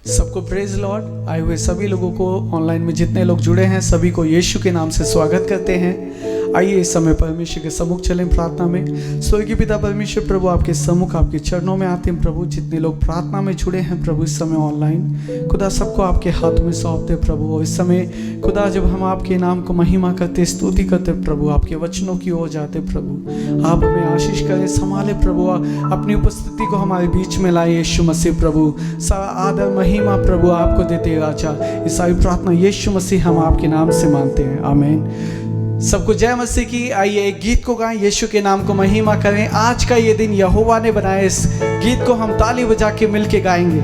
सबको praise Lord. आए हुए सभी लोगों को, ऑनलाइन में जितने लोग जुड़े हैं सभी को यीशु के नाम से स्वागत करते हैं। आइए इस समय परमेश्वर के सम्मुख चलें प्रार्थना में। स्वर्गीय पिता परमेश्वर प्रभु, आपके सम्मुख आपके चरणों में आते हैं प्रभु। जितने लोग प्रार्थना में जुड़े हैं प्रभु इस समय ऑनलाइन, खुदा सबको आपके हाथों में सौंपते प्रभु। और इस समय खुदा जब हम आपके नाम को महिमा करते, स्तुति करते प्रभु, आपके वचनों की ओर जाते प्रभु, आप हमें आशीष करें, संभाले प्रभु, अपनी उपस्थिति को हमारे बीच में लाए यीशु मसीह प्रभु। आदर महिमा प्रभु आपको देते राजा। इस सारी प्रार्थना यीशु मसीह हम आपके नाम से मानते हैं, आमीन। सबको जय मसीह की। आइए एक गीत को गाएं, यीशु के नाम को महिमा करें। आज का ये दिन यहोवा ने बनाया, इस गीत को हम ताली बजा के मिलके गाएंगे,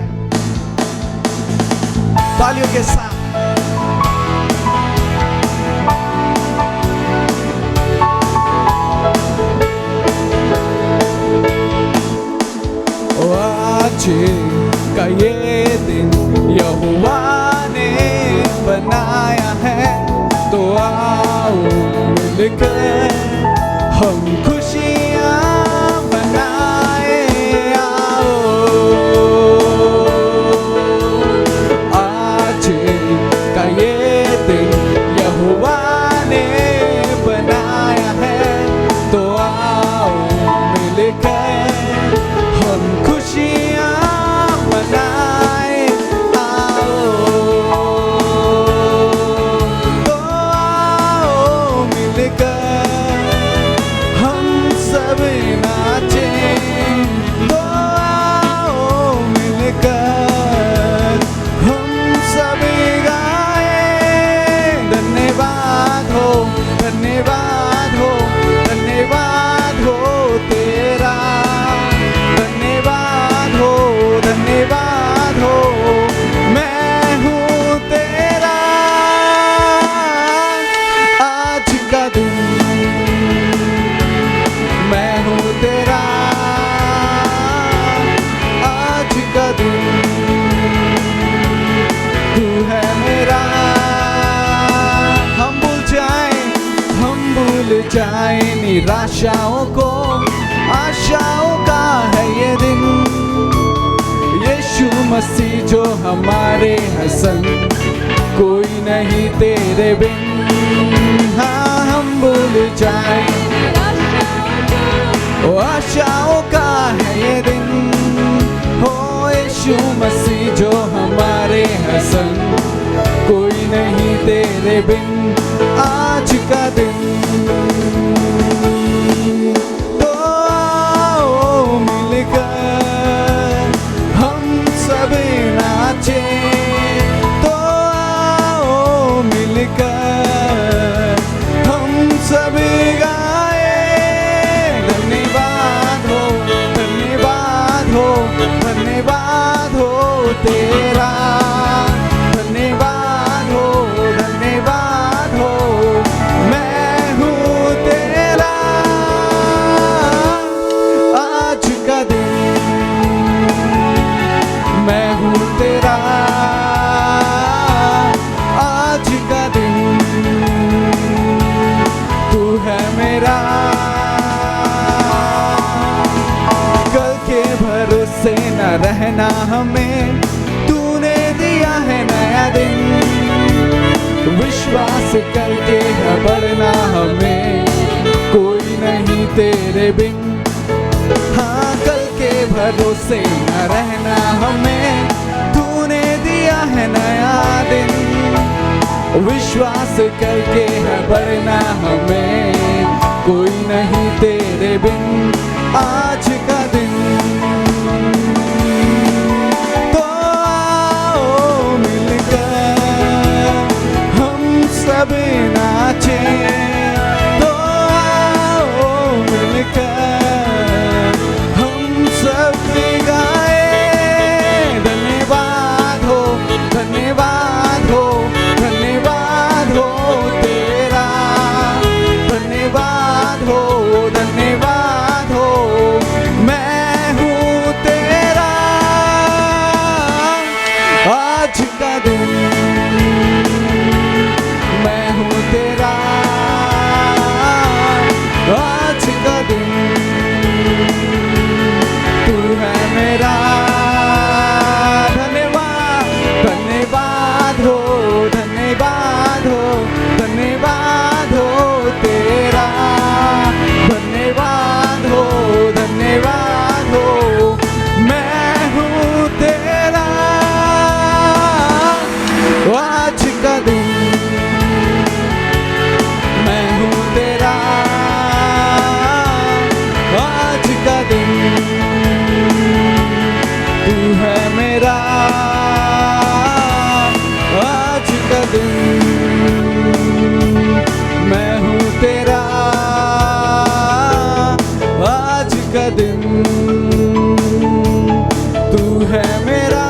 तालियों के साथ। आज का ये दिन यहोवा ने बनाया है, तो आओ मिलकर हम खुशियाँ मनाए। आओ आज का ये दिन यहोवा ने बनाया है, तो आओ मिलकर हम खुशियाँ मनाए। जाए निराशाओं को, आशाओं का है ये दिन। यीशु मसीह जो हमारे हसन, कोई नहीं तेरे बिन। हाँ हम भूल जाए ओ आशाओं का है ये दिन। हो यीशु मसीह जो हमारे हसन, कोई नहीं तेरे बिन। आज का दिन तो आओ मिलकर हम सब नाचे, तो आओ मिलकर हम सब गाए। धन्यवाद हो, धन्यवाद हो, धन्यवाद हो तेरा। धन्यवाद हो, धन्यवाद हो, मैं हूँ तेरा। आज का दिन मैं हूँ तेरा। आज का दिन तू है मेरा। कल के भरोसे न रहना हमें, तूने दिया है नया दिन। विश्वास करके है बढ़ना हमें, कोई नहीं तेरे बिन। हाँ कल के भरोसे न रहना हमें, तूने दिया है नया दिन। विश्वास करके है बढ़ना हमें, कोई नहीं तेरे बिन। आज का दिन तो आओ मिलकर हम सब नाचे, तो आओ मिलकर हम सब गाए। धन्यवाद हो, धन्यवाद हो, धन्यवाद हो तेरा। धन्यवाद हो, धन्यवाद हो, मैं मेरा आज का दिन, मैं हूँ तेरा आज का दिन, तू है मेरा।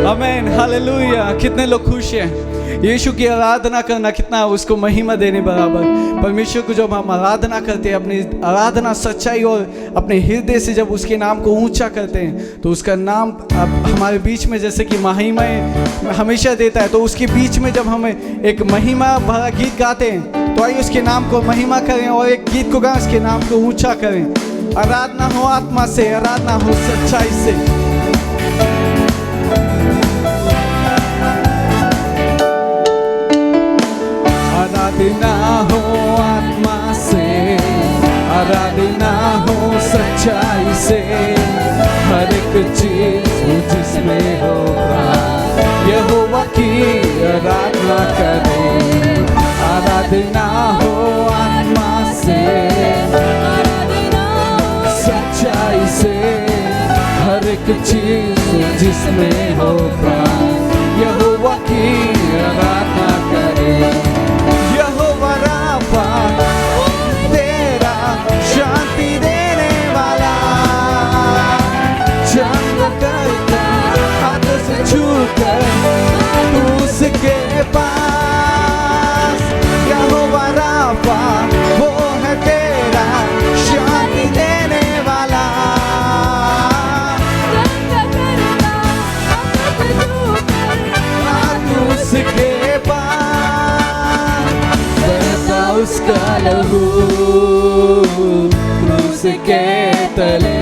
आमीन, हालेलुया। कितने लोग खुश हैं? यीशु की आराधना करना कितना उसको महिमा देने बराबर। परमेश्वर को जब हम आराधना करते हैं, अपनी आराधना सच्चाई और अपने हृदय से जब उसके नाम को ऊंचा करते हैं, तो उसका नाम हमारे बीच में जैसे कि महिमा हमेशा देता है। तो उसके बीच में जब हम एक महिमा भरा गीत गाते हैं, तो आइए उसके नाम को महिमा करें और एक गीत को गाएं, उसके नाम को ऊंचा करें। आराधना हो आत्मा से, आराधना हो सच्चाई से। आराधना हो आत्मा से, आराधना हो सच्चाई से, हर एक चीज जिसमें हो यहोवा की आराधना करें। आराधना हो आत्मा से, सच्चाई से, हर एक चीज जिसमें हो यहोवा की आराधना करें। तेरा शांति देने वाला, जंग करता हाथ से छूकर उसके पास। यहोवा राफा वो है तेरा शांति देने वाला, उसके पास बहता उसका लहू क्रूस के तले,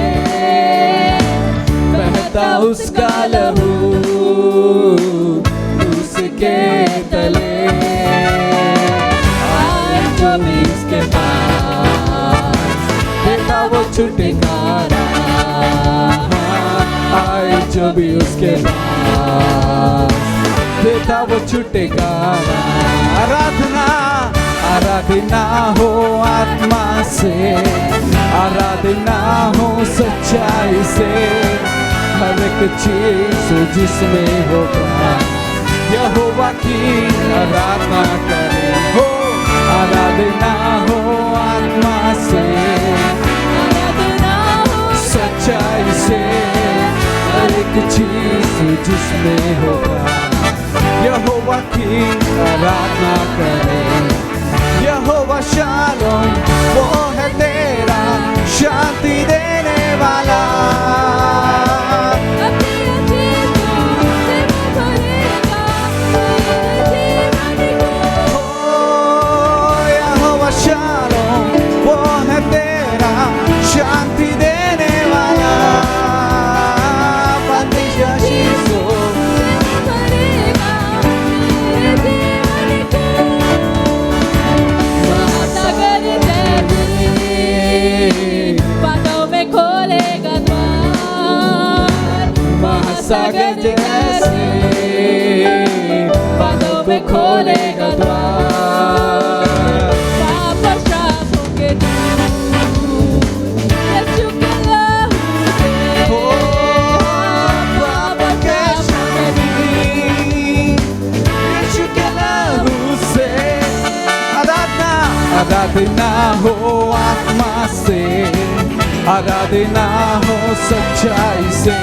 बहता उसका लहू क्रूस के तले। आए जो भी उसके पास देता वो छुटकारा, आए जो भी उसके पास देता वो छुटकारा। आराधना, आराधना हो आत्मा से, आराधना हो सच्चाई से, हर एक चीज जिसमें हो यहोवा की आराधना करें। हो आराधना हो आत्मा से, आराधना हो सच्चाई से, हर एक चीज जिसमें होगा यहोवा की आराधना करें। यहोवा शालोम वो है तेरा शांति देने वाला, यहोवा शालोम वो है तेरा शांति देने वाला। सागर जैसे बादों में खोलेगा द्वार, पाप शापों के यीशु के लहू से, पाप के यीशु के लहू से। आराधना, आराधना हो आत्मा से, आराधना हो सच्चाई से,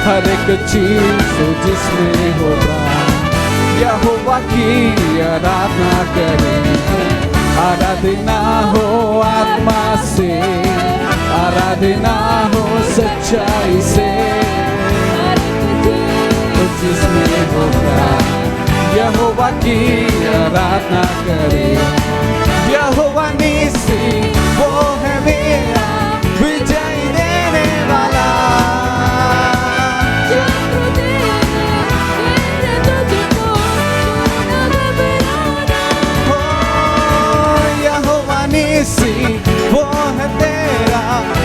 हर एक चीज जिसमें होगा यहोवा की आराधना करें। आराधना हो आत्मा से, आराधना हो सच्चाई से, जिसमें होगा यहोवा की आराधना करें। यहोवा निसी वो है मेरा विजय देने वाला, वो है तेरा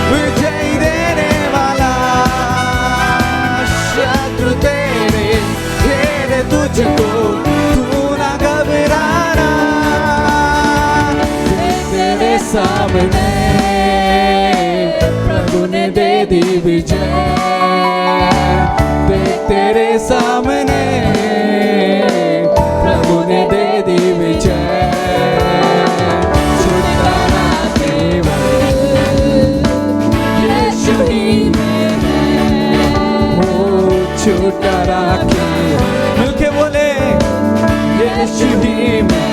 विजय देने वाला। शत्रु तेरे तुझको तू ना घबराना, विजय, देख तेरे सामने प्रभु ने दे दी विजय। छुटकारा केवल यीशु ही में है, ओ छुटकारा केवल, मिलके बोले यीशु ही में।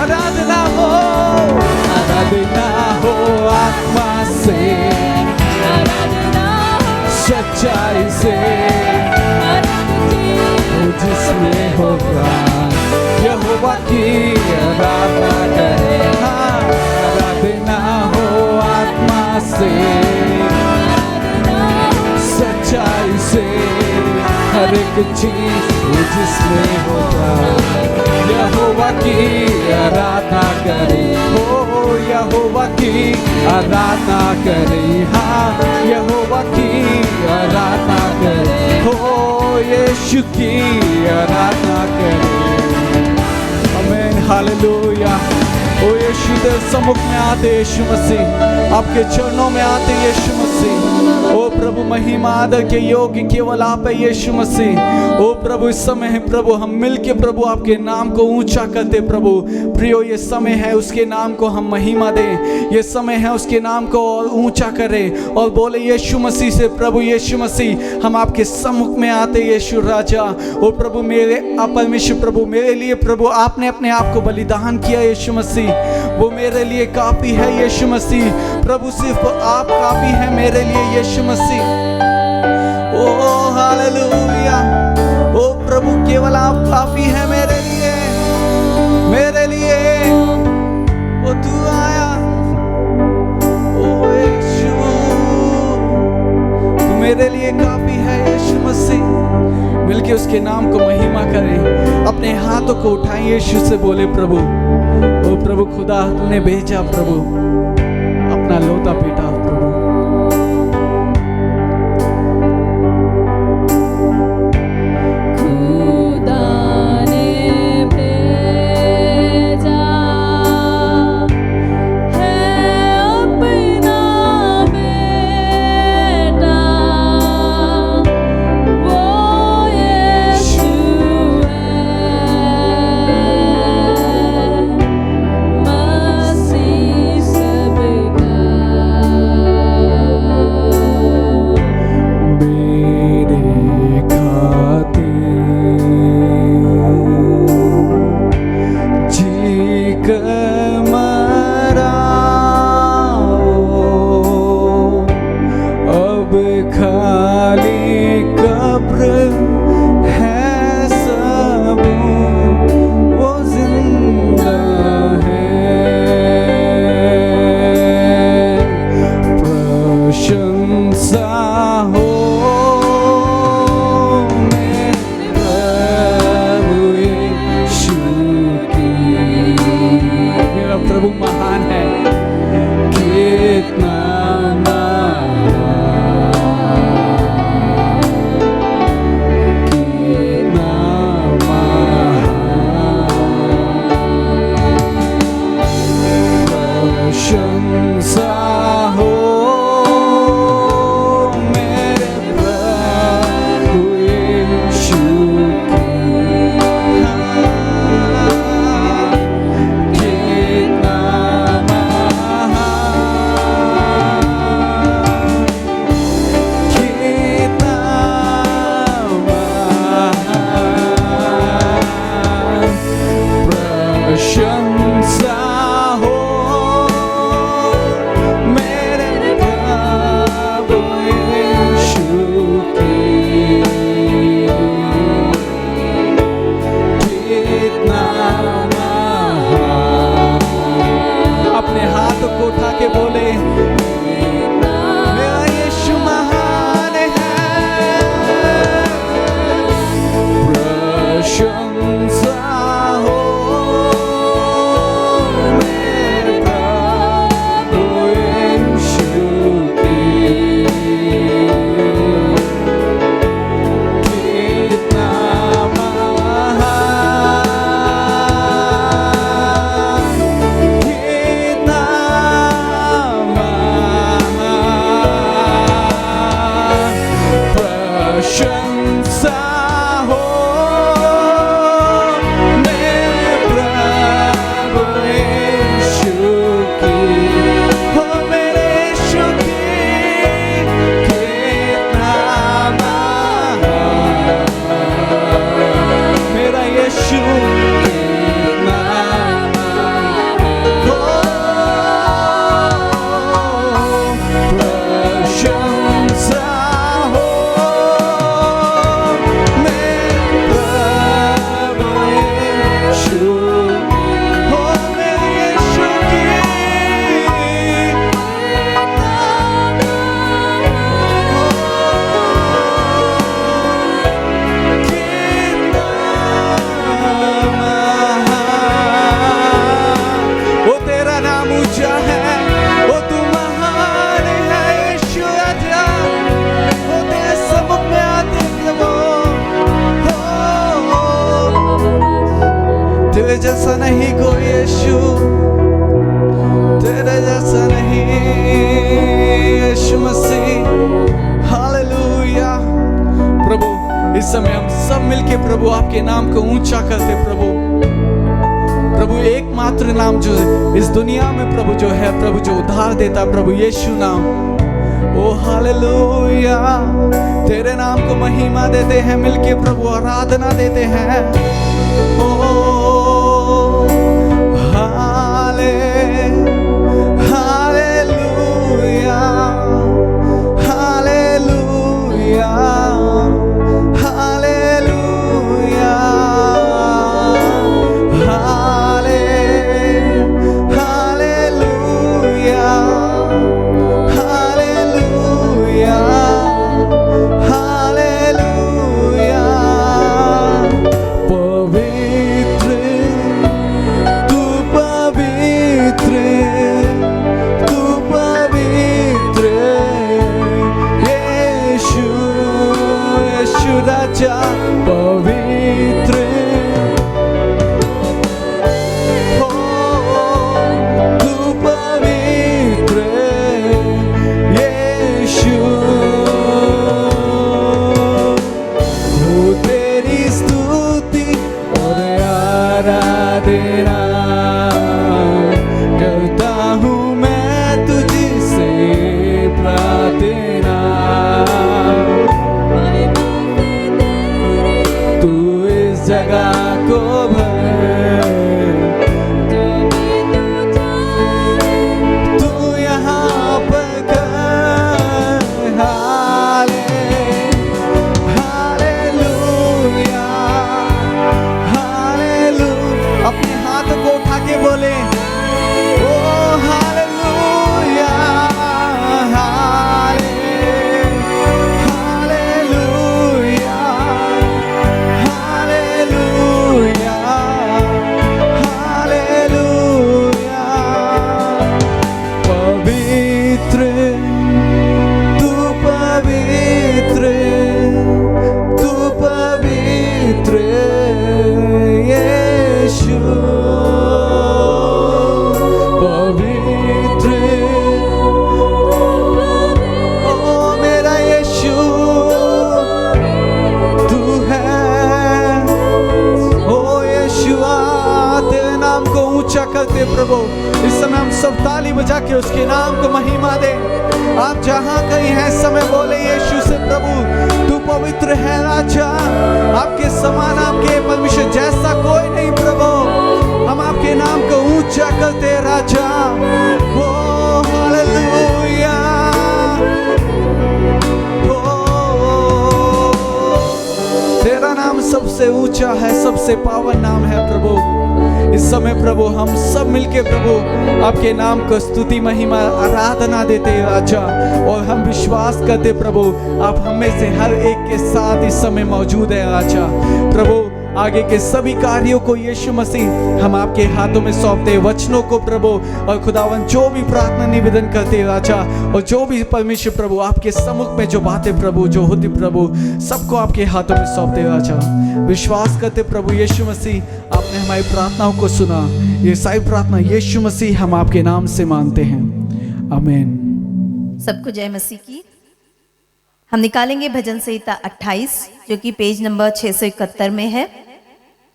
आराधना हो आत्मा से, सच्चाई से, जिसमें होगा यहोवा की आराधना करे। आराधना हो आत्मा से, सच्चाई से, हर एक चीज जिसमें होगा यहोवा की आराधना करे। हो यहोवा की आराधना करे, हाँ यहोवा की आराधना करे, हो यीशु की आराधना करे। आमीन, हालेलुया। ओ यीशु तेरे सम्मुख में आते यीशु मसीह, आपके चरणों में आते यीशु मसीह। ओ प्रभु महिमा आदर के योग्य केवल आप है यीशु मसीह। ओ प्रभु इस समय है प्रभु हम मिलके प्रभु आपके नाम को ऊंचा करते प्रभु। प्रियो ये समय है उसके नाम को हम महिमा दें, ये समय है उसके नाम को और ऊंचा करें और बोले यीशु मसीह से, प्रभु यीशु मसीह हम आपके सम्मुख में आते यीशु राजा। ओ प्रभु मेरे परमेश्वर प्रभु मेरे लिए प्रभु आपने अपने आप को बलिदान किया यीशु मसीह, वो मेरे लिए काफी है यीशु मसीह। प्रभु सिर्फ आप काफी है मेरे लिए यीशु मसीह। ओ हालेलुया। ओ प्रभु केवल आप काफी है मेरे लिए, मेरे लिए। ओ तू आया, ओ यीशु तू मेरे लिए काफी है यीशु मसीह। मिलके उसके नाम को महिमा करें, अपने हाथों को उठाएं यीशु से बोले प्रभु, ओ प्रभु खुदा तूने भेजा प्रभु अपना लौता बेटा प्रभु। मसीह सबका सा हो मेरे प्रभु यीशु की, हो मेरे यीशु की कितना महान, मेरा यीशु कितना महान, हो प्रशंसा हो मेरे प्रभु यीशु की, हो मेरे यीशु की कितना महान, वो तेरा नाम ऊंचा है, वो तू महान है यीशु राजा, वो तेरे सम्मुख में आते प्रभु, हो तेरे जैसा नहीं कोई यीशु, तेरे जैसा नहीं यीशु मसीह। हालेलुया प्रभु, इस समय हम सब मिलके प्रभु आपके नाम को ऊंचा करते प्रभु। प्रभु एकमात्र नाम जो इस दुनिया में प्रभु जो है प्रभु जो उद्धार देता प्रभु यीशु नाम। ओ हालेलुया, तेरे नाम को महिमा देते हैं मिलके प्रभु, आराधना देते हैं। ओ हाले हालेलुया हालेलुया हालेलुया हाले हालेलुया हालेलुया हालेलुया, पवित्र तू पवित्र तू पवित्र यीशु यीशु राजा पवित्र, हो तू पवित्र यीशु, हो तेरी स्तुति और आराधना करता हूँ मैं तुझसे प्रार्थना, तू इस जगह को भर, तू यहाँ पर कर, हालेलुया हालेलुया, अपने हाथ को उठा के बोले ओ हालेलुया हालेलुया हालेलुया हालेलुया, पवित्र तू पवित्र तू पवित्र यीशु, पवित्र ओ मेरा यीशु तू है, ओ यीशुआ तेरे नाम को ऊंचा करते प्रभु। इस समय हम सब ताली बजा के उसके नाम को महिमा दे। आप जहाँ कहीं हैं इस समय बोले यीशु से प्रभु तू पवित्र है राजा, आपके समान आपके परमेश्वर जैसा कोई नहीं प्रभु, हम आपके नाम को ऊंचा करते राजा। ओ हालेलुया, ओ तेरा नाम सबसे ऊंचा है, सबसे पावन नाम है प्रभु। इस समय प्रभु हम सब मिलके प्रभु आपके नाम को स्तुति महिमा आराधना देते हैं राजा, और हम विश्वास करते प्रभु आप हमें से हर एक के साथ इस समय मौजूद है राजा। प्रभु आगे के सभी कार्यों को यीशु मसीह हम आपके हाथों में सौंपते, वचनों को प्रभु और खुदावन जो भी प्रार्थना निवेदन करते राजा, और जो भी परमेश्वर प्रभु आपके सम्मुख में जो बातें प्रभु जो होती प्रभु सबको आपके हाथों में सौंपते राजा। विश्वास करते प्रभु यीशु मसीह आपने हमारी प्रार्थनाओं को सुना, ये सारी प्रार्थना यीशु मसीह हम आपके नाम से मांगते हैं, आमीन। सबको जय मसीह की। हम निकालेंगे भजन संहिता 28 जो कि पेज नंबर 671 में है।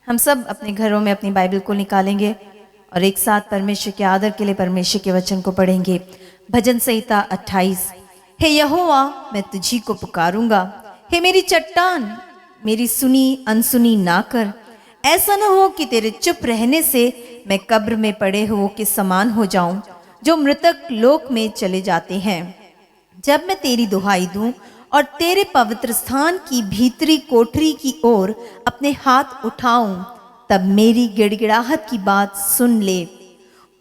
हम सब अपने घरों में अपनी बाइबल को निकालेंगे और एक साथ परमेश्वर के आदर के लिए परमेश्वर के वचन को पढ़ेंगे। भजन संहिता 28। हे यहोवा, मैं तुझी को पुकारूंगा। हे मेरी चट्टान, मेरी सुनी अनसुनी ना कर। ऐसा न हो कि तेरे चुप रहने से मैं कब्र में पड़े हुओं के समान हो जाऊं, जो मृतक लोक में चले जाते हैं। जब मैं तेरी दुहाई दूं और तेरे पवित्र स्थान की भीतरी कोठरी की ओर अपने हाथ उठाऊं, तब मेरी गिड़गिड़ाहट की बात सुन ले।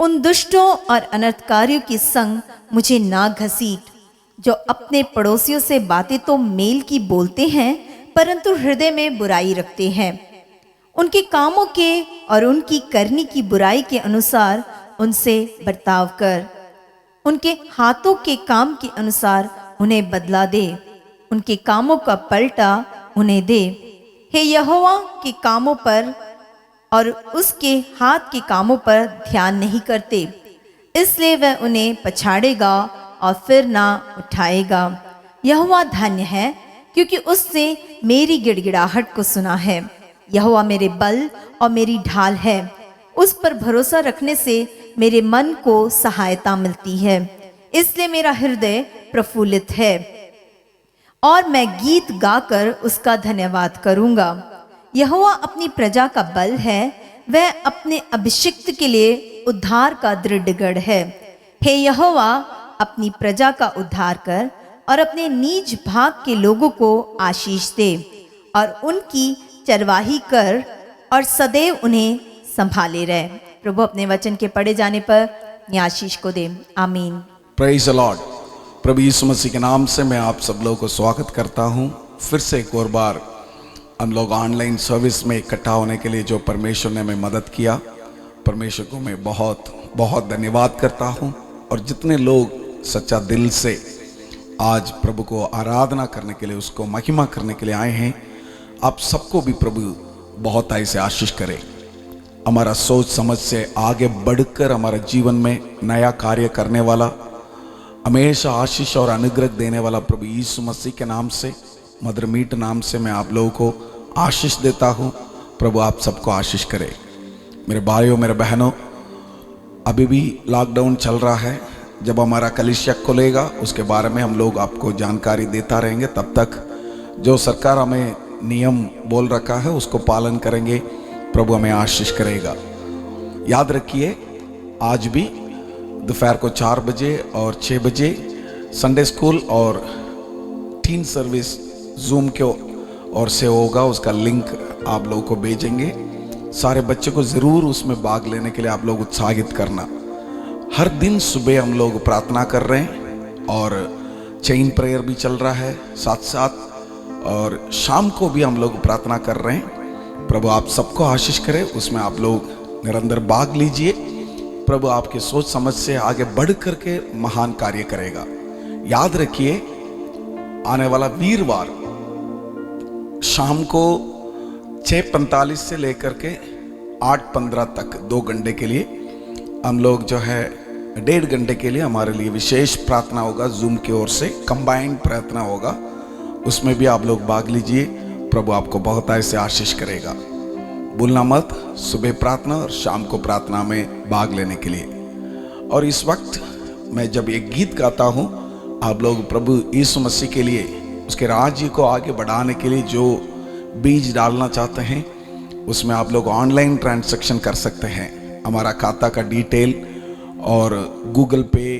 उन दुष्टों और अनर्थकारियों के संग मुझे ना घसीट, जो अपने पड़ोसियों से बातें तो मेल की बोलते हैं, परंतु हृदय में बुराई रखते हैं। उनके कामों के और उनकी करनी की बुराई के अनुसार उनसे बर्ताव कर। उनके हाथों के काम के अनुसार उन्हें बदला दे, उनके कामों का पलटा उन्हें दे। हे यहोवा के कामों पर और उसके हाथ के कामों पर ध्यान नहीं करते, इसलिए वह उन्हें पछाड़ेगा और फिर ना उठाएगा। यहोवा धन्य है, क्योंकि उसने मेरी गिड़गिड़ाहट को सुना है। यहोवा मेरे बल और मेरी ढाल है, उस पर भरोसा रखने से मेरे मन को सहायता मिलती है। इसलिए मेरा हृदय प्रफुल्लित है और मैं गीत गाकर उसका धन्यवाद करूंगा। यहोवा अपनी प्रजा का बल है, वह अपने अभिषिक्त के लिए उद्धार का दृढ़ गढ़ है। हे यहोवा, अपनी प्रजा का उद्धार कर और अपने नीच भाग के लोगों को आशीष दे और उनकी चरवाही कर और सदैव उन्हें संभाले रहे। प्रभु अपने वचन के पढ़े जाने पर आशीष को दे। आमीन। Praise the lord. प्रभु यीशु मसीह के नाम से मैं आप सब लोगों को स्वागत करता हूं। फिर से एक और बार हम लोग ऑनलाइन सर्विस में इकट्ठा होने के लिए जो परमेश्वर ने हमें मदद किया, परमेश्वर को मैं बहुत बहुत धन्यवाद करता हूं। और जितने लोग सच्चा दिल से आज प्रभु को आराधना करने के लिए, उसको महिमा करने के लिए आए हैं, आप सबको भी प्रभु बहुत ऐसे आशीष करे। हमारा सोच समझ से आगे बढ़कर हमारा जीवन में नया कार्य करने वाला, हमेशा आशीष और अनुग्रह देने वाला प्रभु यीशु मसीह के नाम से, मदर मीट नाम से मैं आप लोगों को आशीष देता हूँ। प्रभु आप सबको आशीष करे। मेरे भाइयों, मेरे बहनों, अभी भी लॉकडाउन चल रहा है। जब हमारा कलीसिया खुलेगा उसके बारे में हम लोग आपको जानकारी देता रहेंगे। तब तक जो सरकार हमें नियम बोल रखा है उसको पालन करेंगे। प्रभु हमें आशीष करेगा। याद रखिए, आज भी दोपहर को 4 बजे और 6 बजे संडे स्कूल और टीन सर्विस जूम के ओर से होगा। उसका लिंक आप लोगों को भेजेंगे। सारे बच्चों को ज़रूर उसमें भाग लेने के लिए आप लोग उत्साहित करना। हर दिन सुबह हम लोग प्रार्थना कर रहे हैं और चेन प्रेयर भी चल रहा है साथ साथ, और शाम को भी हम लोग प्रार्थना कर रहे हैं। प्रभु आप सबको आशीष करे। उसमें आप लोग निरंतर भाग लीजिए। प्रभु आपके सोच समझ से आगे बढ़ करके महान कार्य करेगा। याद रखिए, आने वाला वीरवार शाम को 6:45 से लेकर के 8:15 तक 2 घंटे के लिए हम लोग जो है 1.5 घंटे के लिए हमारे लिए विशेष प्रार्थना होगा। जूम की ओर से कंबाइंड प्रार्थना होगा, उसमें भी आप लोग भाग लीजिए। प्रभु आपको बहुत ऐसे आशीष करेगा। भूलना मत, सुबह प्रार्थना और शाम को प्रार्थना में भाग लेने के लिए। और इस वक्त मैं जब एक गीत गाता हूँ, आप लोग प्रभु यीशु मसीह के लिए, उसके राज्य को आगे बढ़ाने के लिए जो बीज डालना चाहते हैं, उसमें आप लोग ऑनलाइन ट्रांजैक्शन कर सकते हैं। हमारा खाता का डिटेल और गूगल पे,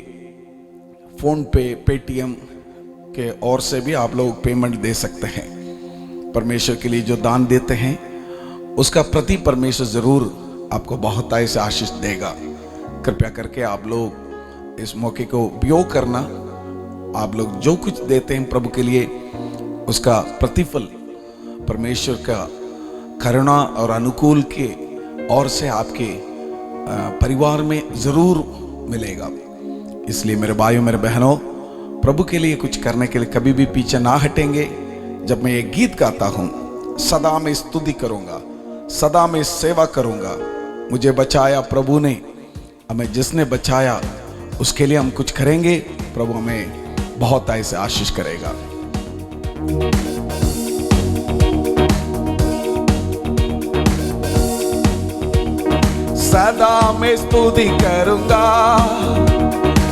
फोन पे, पेटीएम के और से भी आप लोग पेमेंट दे सकते हैं। परमेश्वर के लिए जो दान देते हैं उसका प्रति परमेश्वर ज़रूर आपको बहुत ऐसे आशीष देगा। कृपया करके आप लोग इस मौके को उपयोग करना। आप लोग जो कुछ देते हैं प्रभु के लिए, उसका प्रतिफल परमेश्वर का करुणा और अनुकूल के ओर से आपके परिवार में ज़रूर मिलेगा। इसलिए मेरे भाइयों, मेरे बहनों, प्रभु के लिए कुछ करने के लिए कभी भी पीछे ना हटेंगे। जब मैं ये गीत गाता हूँ, सदा मैं स्तुति करूँगा, सदा मैं सेवा करूँगा, मुझे बचाया प्रभु ने, हमें जिसने बचाया उसके लिए हम कुछ करेंगे। प्रभु हमें बहुत ऐसे आशीष करेगा। सदा मैं स्तुति करूंगा,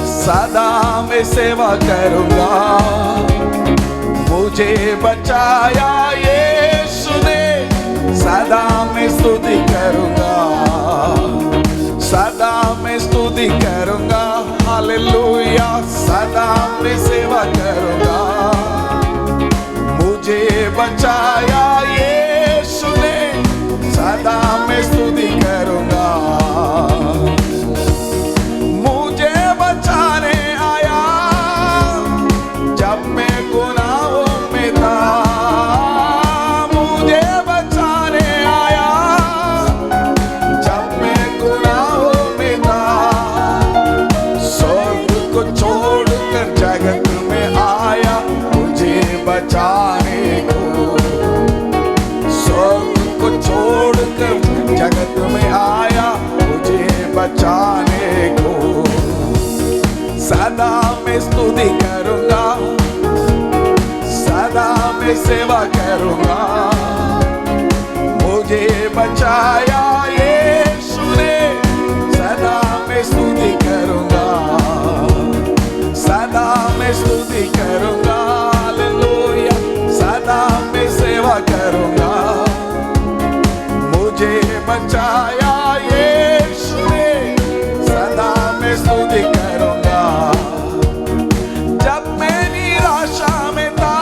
सदा मैं सेवा करूंगा। मुझे बचाया यीशु ने, सदा मैं स्तुति करूंगा, सदा मैं स्तुति करूंगा। हालेलुया, सदा मैं सेवा करूंगा। मुझे बचाया यीशु ने, सदा मैं स्तुति करूंगा। मुझे बचाने आया जब मैं गुनाहों में था, मुझे बचाने आया जब मैं गुनाहों में था। स्वर्ग को छोड़कर जगत में आया मुझे बचाने को, स्वर्ग को छोड़कर जगत में आया मुझे बचाने को। सदा मैं स्तुति करूंगा, सदा मैं सेवा करूंगा। मुझे बचाया यीशु ने, सदा मैं स्तुति करूंगा, सदा मैं स्तुति करूंगा। हालेलुया, सदा मैं सेवा करूंगा। मुझे बचाया यीशु ने, सदा मैं स्तुति करूंगा। जब मैं निराशा में था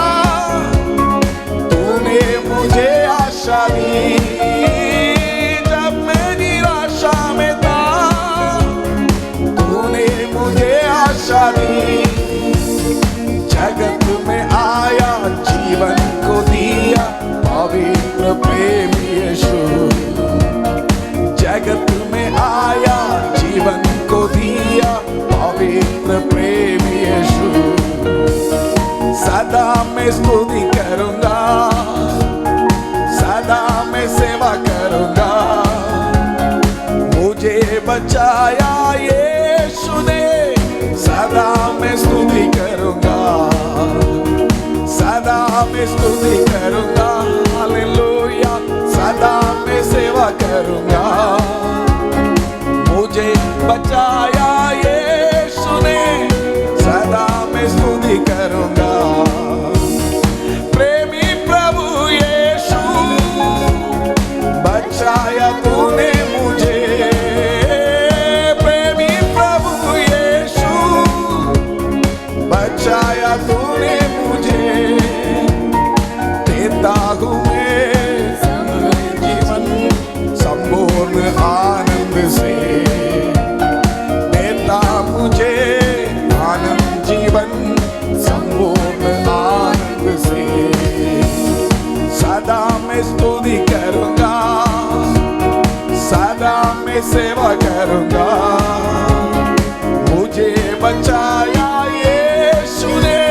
तूने मुझे आशा दी, जब मैं निराशा में था तूने मुझे आशा दी। जगत में आया जीवन को दिया पवित्र प्रेम यीशु, जगत में आया जीवन को दिया पवित्र प्रेम यीशु। सदा मैं स्तुति करूंगा, सदा मैं सेवा करूंगा। मुझे बचाया यीशु ने, सदा मैं स्तुति करूंगा, सदा मैं स्तुति करूंगा। हालेलुया, सदा मैं सेवा करूंगा। मुझे बचाया यीशु ने, सदा मैं स्तुति करूंगा। प्रेमी प्रभु यीशु, बचाया तूने मुझे। प्रेमी प्रभु यीशु, बचाया तूने मुझे। देता हूँ संपूर्ण आनंद से, देता मुझे आनंद जीवन संपूर्ण आनंद से। सदा मैं स्तुति करूंगा, सदा मैं सेवा करूंगा। मुझे बचाया यीशु ने,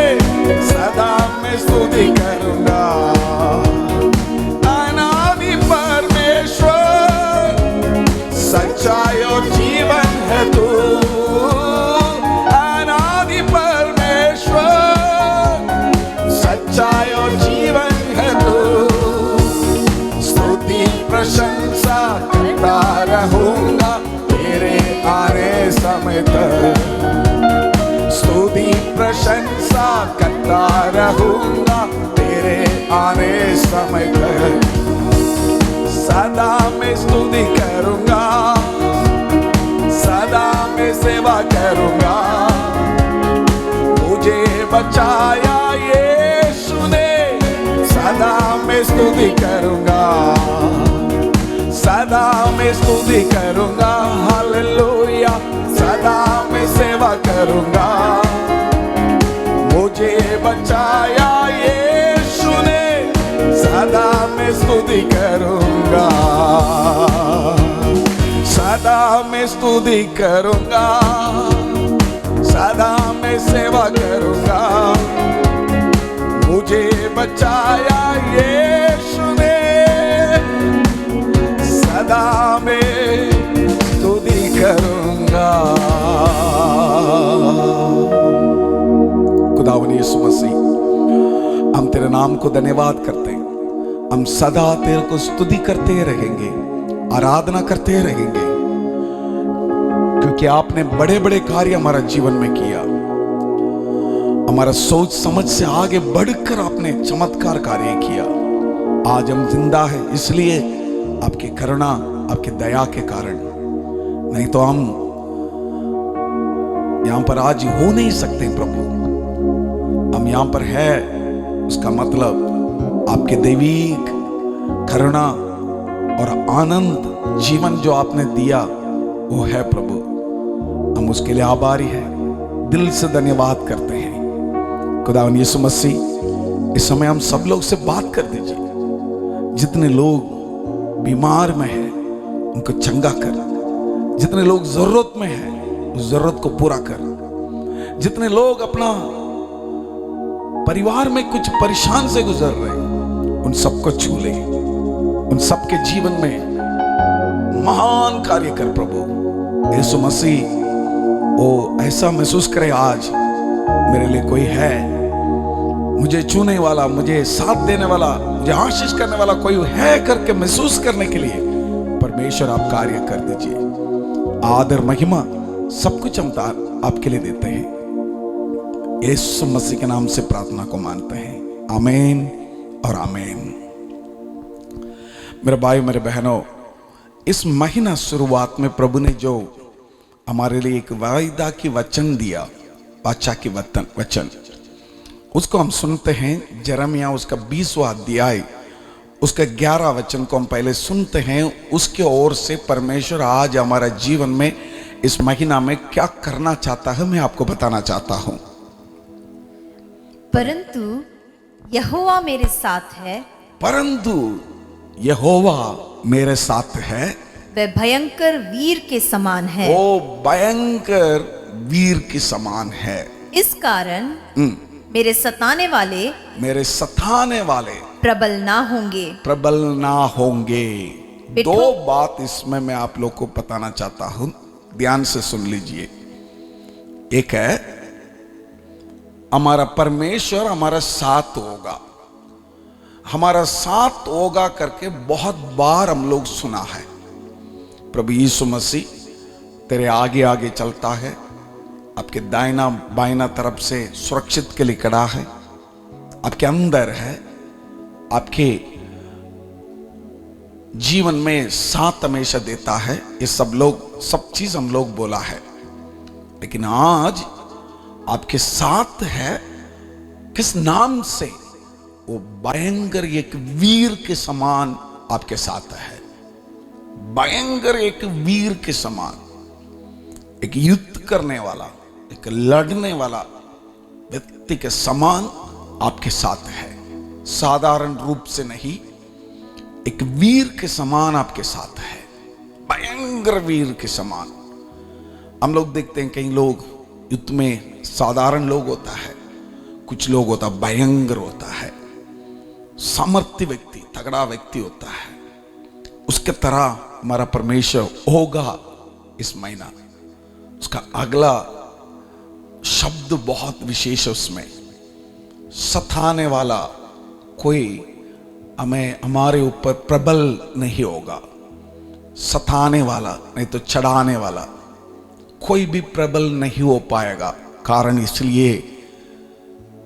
सदा मैं स्तुति करूंगा। सच्चाई और जीवन है तू, अनादि परमेश्वर। सच्चाई और जीवन है तू, स्तुति प्रशंसा करता रहूंगा तेरे आने समय तक। स्तुति प्रशंसा करता रहूंगा तेरे आने समय तक। सदा मैं स्तुति करूंगा, सदा मैं सेवा करूंगा। मुझे बचाया यीशु ने, सदा मैं स्तुति करूंगा, सदा मैं स्तुति करूंगा। हालेलुया, सदा मैं सेवा करूंगा। मुझे बचाया यीशु ने, सदा मैं स्तुति करूंगा, सदा मैं स्तुति करूंगा, सदा मैं सेवा करूंगा। मुझे बचाया यीशु ने, सदा मैं स्तुति करूंगा। खुदावंद यीशु मसीह हम तेरे नाम को धन्यवाद करते हैं। हम सदा तेरे को स्तुति करते रहेंगे, आराधना करते रहेंगे, क्योंकि आपने बड़े बड़े कार्य हमारा जीवन में किया। हमारा सोच समझ से आगे बढ़कर आपने चमत्कार कार्य किया। आज हम जिंदा है इसलिए आपकी करुणा, आपकी दया के कारण, नहीं तो हम यहां पर आज हो नहीं सकते प्रभु। हम यहां पर है, उसका मतलब आपके दैविक करुणा और आनंद जीवन जो आपने दिया वो है प्रभु। हम उसके लिए आभारी हैं, दिल से धन्यवाद करते हैं। खुदावन यीशु मसीह, इस समय हम सब लोग से बात कर दीजिए। जितने लोग बीमार में हैं उनको चंगा कर, जितने लोग जरूरत में हैं उस जरूरत को पूरा कर, जितने लोग अपना परिवार में कुछ परेशान से गुजर रहे हैं उन सबको छू ले, उन सबके जीवन में महान कार्य कर प्रभु। यीशु मसीह वो ऐसा महसूस करे आज मेरे लिए कोई है, मुझे छूने वाला, मुझे साथ देने वाला, मुझे आशीष करने वाला कोई है करके महसूस करने के लिए परमेश्वर आप कार्य कर दीजिए। आदर महिमा सब कुछ हम आपके लिए देते हैं। यीशु मसीह के नाम से प्रार्थना को मानते हैं, आमीन और आमीन। मेरे भाई मेरे बहनों, इस महीना शुरुआत में प्रभु ने जो हमारे लिए एक वायदा की वचन दिया, वाचा की वचन, उसको हम सुनते हैं। यिर्मयाह उसका 20वां अध्याय उसका 11 वचन को हम पहले सुनते हैं। उसके ओर से परमेश्वर आज हमारा जीवन में इस महीना में क्या करना चाहता है मैं आपको बताना चाहता हूं। परंतु यहोवा मेरे साथ है, परंतु यहोवा मेरे साथ है, वह भयंकर वीर के समान है। वो भयंकर वीर के समान है। इस कारण मेरे सताने वाले प्रबल ना होंगे। दो बात इसमें मैं आप लोग को बताना चाहता हूं, ध्यान से सुन लीजिए। एक है हमारा परमेश्वर हमारा साथ होगा, हमारा साथ होगा करके बहुत बार हम लोग सुना है। प्रभु यीशु मसीह तेरे आगे आगे चलता है, आपके दाहिना बाइना तरफ से सुरक्षित के लिए खड़ा है, आपके अंदर है, आपके जीवन में साथ हमेशा देता है। ये सब चीज हम लोग बोला है, लेकिन आज आपके साथ है किस नाम से? वो भयंकर एक वीर के समान आपके साथ है। भयंकर एक वीर के समान, एक युद्ध करने वाला, एक लड़ने वाला व्यक्ति के समान आपके साथ है। साधारण रूप से नहीं, एक वीर के समान आपके साथ है, भयंकर वीर के समान। हम लोग देखते हैं कई लोग युद्ध में साधारण लोग होता है, कुछ लोग होता भयंकर होता है, सामर्थ्य व्यक्ति, तगड़ा व्यक्ति होता है। उसके तरह हमारा परमेश्वर होगा इस महीना। उसका अगला शब्द बहुत विशेष है, उसमें सताने वाला कोई हमारे ऊपर प्रबल नहीं होगा। सताने वाला नहीं तो चढ़ाने वाला कोई भी प्रबल नहीं हो पाएगा। कारण इसलिए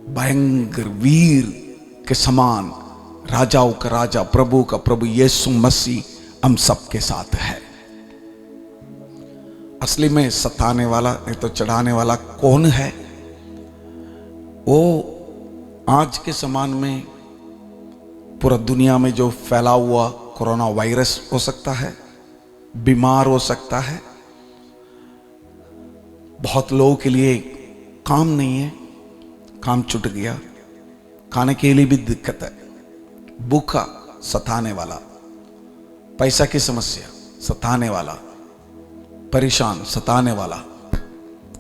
भयंकर वीर के समान, राजाओं का राजा, प्रभु का प्रभु यीशु मसीह हम सबके साथ है। असली में सताने वाला नहीं तो चढ़ाने वाला कौन है? वो आज के समान में पूरा दुनिया में जो फैला हुआ कोरोना वायरस हो सकता है, बीमार हो सकता है, बहुत लोगों के लिए काम नहीं है, काम छूट गया, खाने के लिए भी दिक्कत है, भूखा सताने वाला, पैसा की समस्या सताने वाला, परेशान सताने वाला,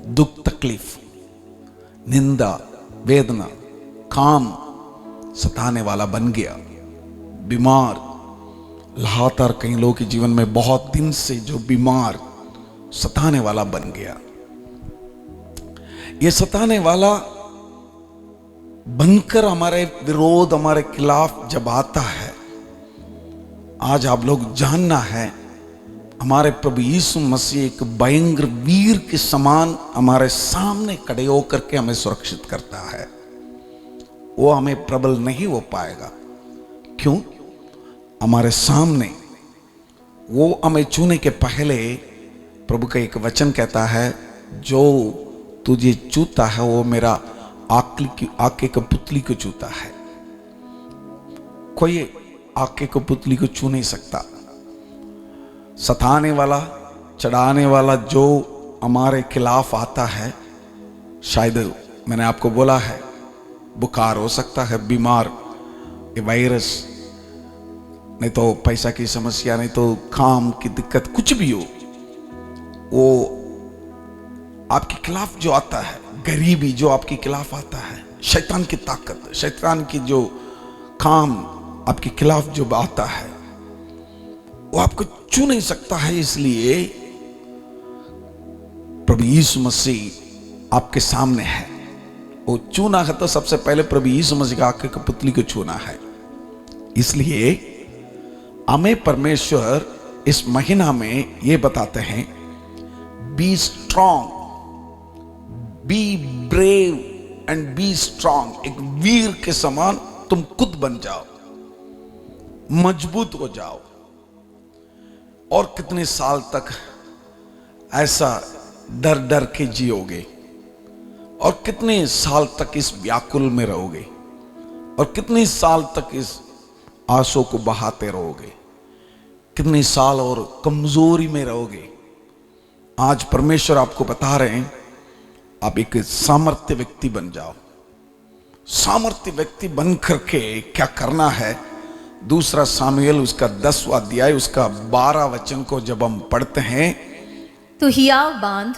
दुख तकलीफ, निंदा वेदना, काम सताने वाला बन गया, बीमार लगातार कई लोगों के जीवन में बहुत दिन से जो बीमार सताने वाला बन गया। ये सताने वाला बनकर हमारे विरोध, हमारे खिलाफ जब आता है, आज आप लोग जानना है, हमारे प्रभु यीशु मसीह एक भयंकर वीर के समान हमारे सामने खड़े होकर के हमें सुरक्षित करता है। वो हमें प्रबल नहीं हो पाएगा। क्यों? हमारे सामने वो हमें छूने के पहले प्रभु का एक वचन कहता है, जो तुझे छूता है वो मेरा आके की पुतली को छूता है। कोई आके को पुतली को छू नहीं सकता। सताने वाला, चढ़ाने वाला जो हमारे खिलाफ आता है, शायद मैंने आपको बोला है, बुखार हो सकता है, बीमार, ये वायरस, नहीं तो पैसा की समस्या, नहीं तो काम की दिक्कत, कुछ भी हो, वो आपके खिलाफ जो आता है, गरीबी जो आपके खिलाफ आता है, शैतान की ताकत, शैतान की जो काम आपके खिलाफ जो आता है, वो आपको छू नहीं सकता है। इसलिए प्रभु यीशु मसीह आपके सामने है। वो छूना है तो सबसे पहले प्रभु यीशु मसीह का आके पुतली को छूना है। इसलिए हमें परमेश्वर इस महीना में ये बताते हैं, be strong, be brave and be strong. एक वीर के समान तुम खुद बन जाओ, मजबूत हो जाओ। और कितने साल तक ऐसा डर डर के जियोगे, और कितने साल तक इस व्याकुल में रहोगे, और कितने साल तक इस आंसू को बहाते रहोगे, कितने साल और कमजोरी में रहोगे। आज परमेश्वर आपको बता रहे हैं, आप एक सामर्थ्य व्यक्ति बन जाओ। सामर्थ्य व्यक्ति बन करके क्या करना है? दूसरा सामुएल उसका 10वां अध्याय उसका 12 वचन को जब हम पढ़ते हैं, तू हियाव बांध,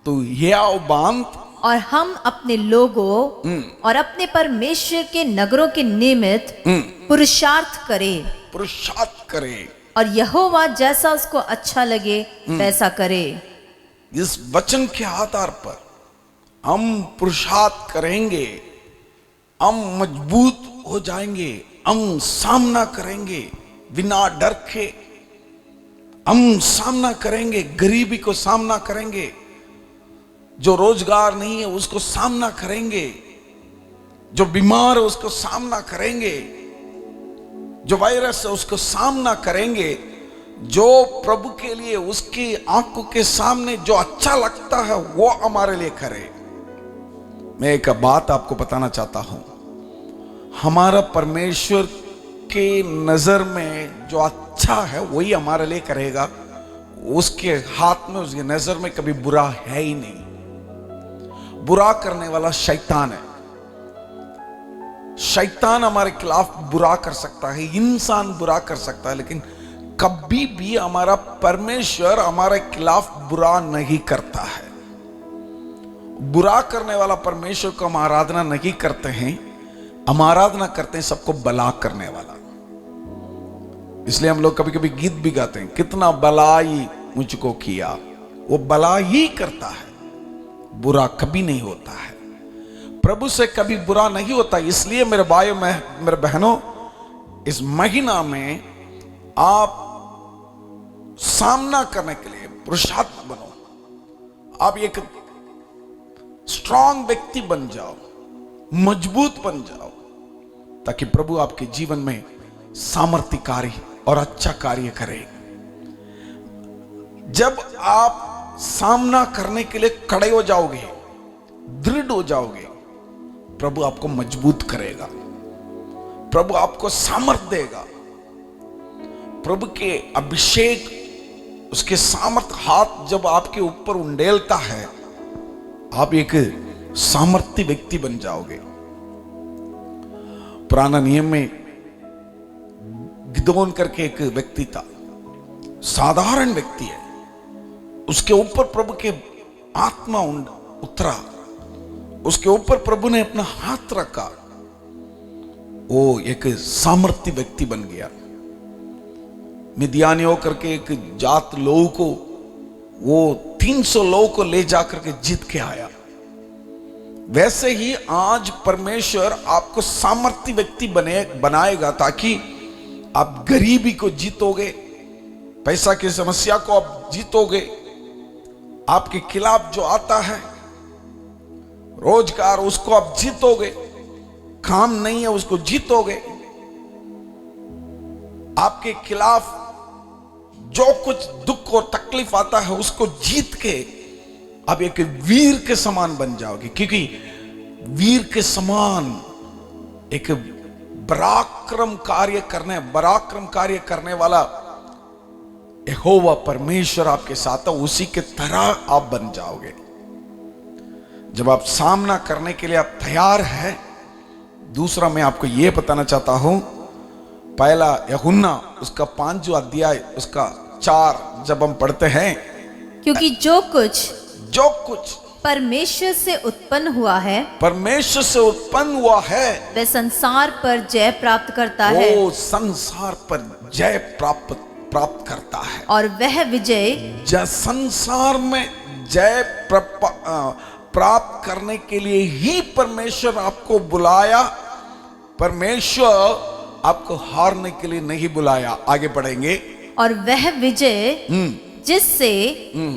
तो हियाव बांध, और हम अपने लोगों और अपने परमेश्वर के नगरों के निमित्त पुरुषार्थ करें, पुरुषार्थ करे, और यहोवा जैसा उसको अच्छा लगे वैसा करे। इस वचन के आधार पर हम पुरुषार्थ करेंगे, हम मजबूत हो जाएंगे, हम सामना करेंगे बिना डर के। हम सामना करेंगे, गरीबी को सामना करेंगे, जो रोजगार नहीं है उसको सामना करेंगे, जो बीमार है उसको सामना करेंगे, जो वायरस है उसको सामना करेंगे। जो प्रभु के लिए उसकी आंखों के सामने जो अच्छा लगता है वो हमारे लिए करे। मैं एक बात आपको बताना चाहता हूं, हमारा परमेश्वर के नजर में जो अच्छा है वही हमारे लिए करेगा। उसके हाथ में, उसकी नजर में कभी बुरा है ही नहीं। बुरा करने वाला शैतान है। शैतान हमारे खिलाफ बुरा कर सकता है, इंसान बुरा कर सकता है, लेकिन कभी भी हमारा परमेश्वर हमारे खिलाफ बुरा नहीं करता है। बुरा करने वाला परमेश्वर को हम आराधना नहीं करते हैं, हम आराधना करते हैं सबको भला करने वाला। इसलिए हम लोग कभी कभी गीत भी गाते हैं, कितना भलाई मुझको किया। वो भला ही करता है, बुरा कभी नहीं होता है। प्रभु से कभी बुरा नहीं होता। इसलिए मेरे भाइयों, मेरे बहनों, इस महीना में आप सामना करने के लिए पुरुषार्थ बनो। आप एक स्ट्रांग व्यक्ति बन जाओ, मजबूत बन जाओ, ताकि प्रभु आपके जीवन में सामर्थ्य कार्य और अच्छा कार्य करे। जब आप सामना करने के लिए खड़े हो जाओगे, दृढ़ हो जाओगे, प्रभु आपको मजबूत करेगा, प्रभु आपको सामर्थ देगा। प्रभु के अभिषेक, उसके सामर्थ हाथ जब आपके ऊपर उंडेलता है, आप एक सामर्थ्य व्यक्ति बन जाओगे। पुराना नियम में गिदोन करके एक व्यक्ति था, साधारण व्यक्ति है, उसके ऊपर प्रभु के आत्मा उतरा, उसके ऊपर प्रभु ने अपना हाथ रखा, वो एक सामर्थ्य व्यक्ति बन गया। मिद्यानियों करके एक जात लोगों को, वो 300 लोगों को ले जाकर के जीत के आया। वैसे ही आज परमेश्वर आपको सामर्थ्य व्यक्ति बनाएगा, ताकि आप गरीबी को जीतोगे, पैसा की समस्या को आप जीतोगे, आपके खिलाफ जो आता है रोजगार उसको आप जीतोगे, काम नहीं है उसको जीतोगे, आपके खिलाफ जो कुछ दुख और तकलीफ आता है उसको जीत के आप एक वीर के समान बन जाओगे। क्योंकि वीर के समान एक पराक्रम कार्य करने वाला यहोवा परमेश्वर आपके साथ है, उसी के तरह आप बन जाओगे। जब आप सामना करने के लिए आप तैयार हैं। दूसरा मैं आपको यह बताना चाहता हूं, पहला यूहन्ना उसका 5वां अध्याय उसका 4 जब हम पढ़ते हैं, क्योंकि जो कुछ परमेश्वर से उत्पन्न हुआ है वह संसार पर जय प्राप्त करता है, वो संसार पर जय प्राप्त करता है। और वह विजय संसार में जय प्राप्त करने के लिए ही परमेश्वर आपको बुलाया। परमेश्वर आपको हारने के लिए नहीं बुलाया। आगे बढ़ेंगे। और वह विजय जिससे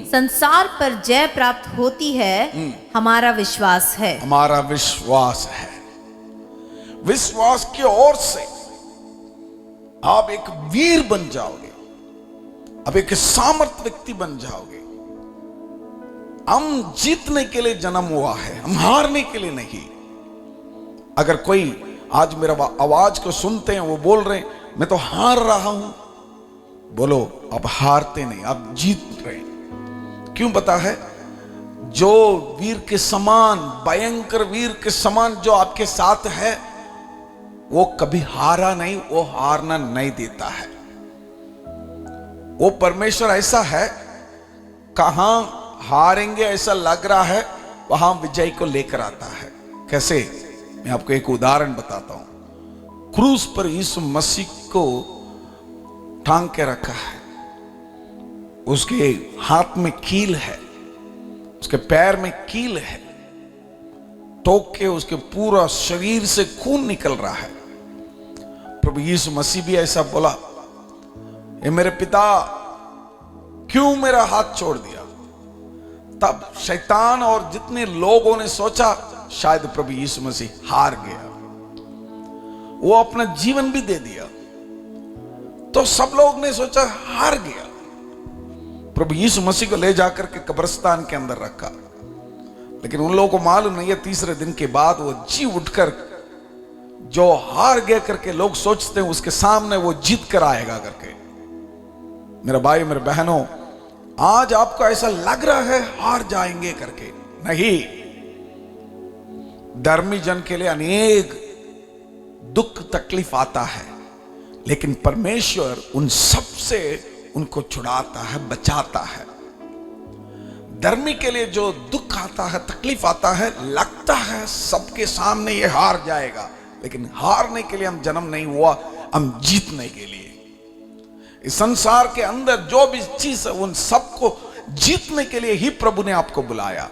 संसार पर जय प्राप्त होती है हमारा विश्वास है। हमारा विश्वास है। विश्वास की ओर से आप एक वीर बन जाओगे, आप एक सामर्थ व्यक्ति बन जाओगे। हम जीतने के लिए जन्म हुआ है, हम हारने के लिए नहीं। अगर कोई आज मेरा आवाज को सुनते हैं, वो बोल रहे हैं मैं तो हार रहा हूं, बोलो आप हारते नहीं, आप जीत रहे। क्यों पता है? जो वीर के समान, भयंकर वीर के समान जो आपके साथ है, वो कभी हारा नहीं, वो हारना नहीं देता है। वो परमेश्वर ऐसा है, कहां हारेंगे ऐसा लग रहा है, वहां विजय को लेकर आता है। कैसे? मैं आपको एक उदाहरण बताता हूं। क्रूस पर यीशु मसीह को टांग के रखा है, उसके हाथ में कील है, उसके पैर में कील है, टोक के उसके पूरा शरीर से खून निकल रहा है। प्रभु यीशु मसीह भी ऐसा बोला, ये मेरे पिता क्यों मेरा हाथ छोड़ दिया? तब शैतान और जितने लोगों ने सोचा शायद प्रभु यीशु मसीह हार गया, वो अपना जीवन भी दे दिया, तो सब लोग ने सोचा हार गया। प्रभु यीशु मसीह को ले जाकर के कब्रिस्तान के अंदर रखा, लेकिन उन लोगों को मालूम नहीं है तीसरे दिन के बाद वो जी उठकर, जो हार गया करके लोग सोचते हैं उसके सामने वो जीत कर आएगा करके। मेरा भाई मेरे बहनों, आज आपको ऐसा लग रहा है हार जाएंगे करके, नहीं। धर्मी जन के लिए अनेक दुख तकलीफ आता है, लेकिन परमेश्वर उन सब से उनको छुड़ाता है, बचाता है। धर्मी के लिए जो दुख आता है, तकलीफ आता है, लगता है सबके सामने ये हार जाएगा, लेकिन हारने के लिए हम जन्म नहीं हुआ, हम जीतने के लिए। इस संसार के अंदर जो भी चीज है उन सबको जीतने के लिए ही प्रभु ने आपको बुलाया।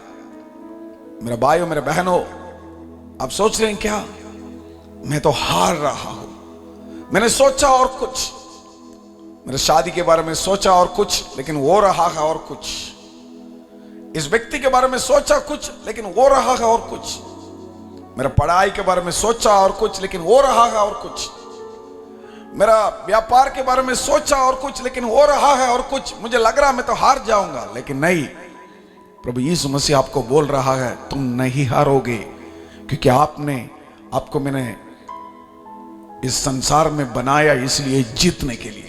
मेरे भाइयों मेरे बहनों, आप सोच रहे हैं क्या मैं तो हार रहा हूं, मैंने सोचा और कुछ, मेरे शादी के बारे में सोचा और कुछ, लेकिन वो रहा है और कुछ। इस व्यक्ति के बारे में सोचा कुछ, लेकिन वो रहा है और कुछ। मेरा पढ़ाई के बारे में सोचा और कुछ, लेकिन वो रहा है और कुछ। मेरा व्यापार के बारे में सोचा और कुछ, लेकिन वो रहा है और कुछ। मुझे लग रहा मैं तो हार जाऊंगा, लेकिन नहीं, प्रभु यीशु मसीह आपको बोल रहा है तुम नहीं हारोगे, क्योंकि आपको मैंने इस संसार में बनाया इसलिए जीतने के लिए।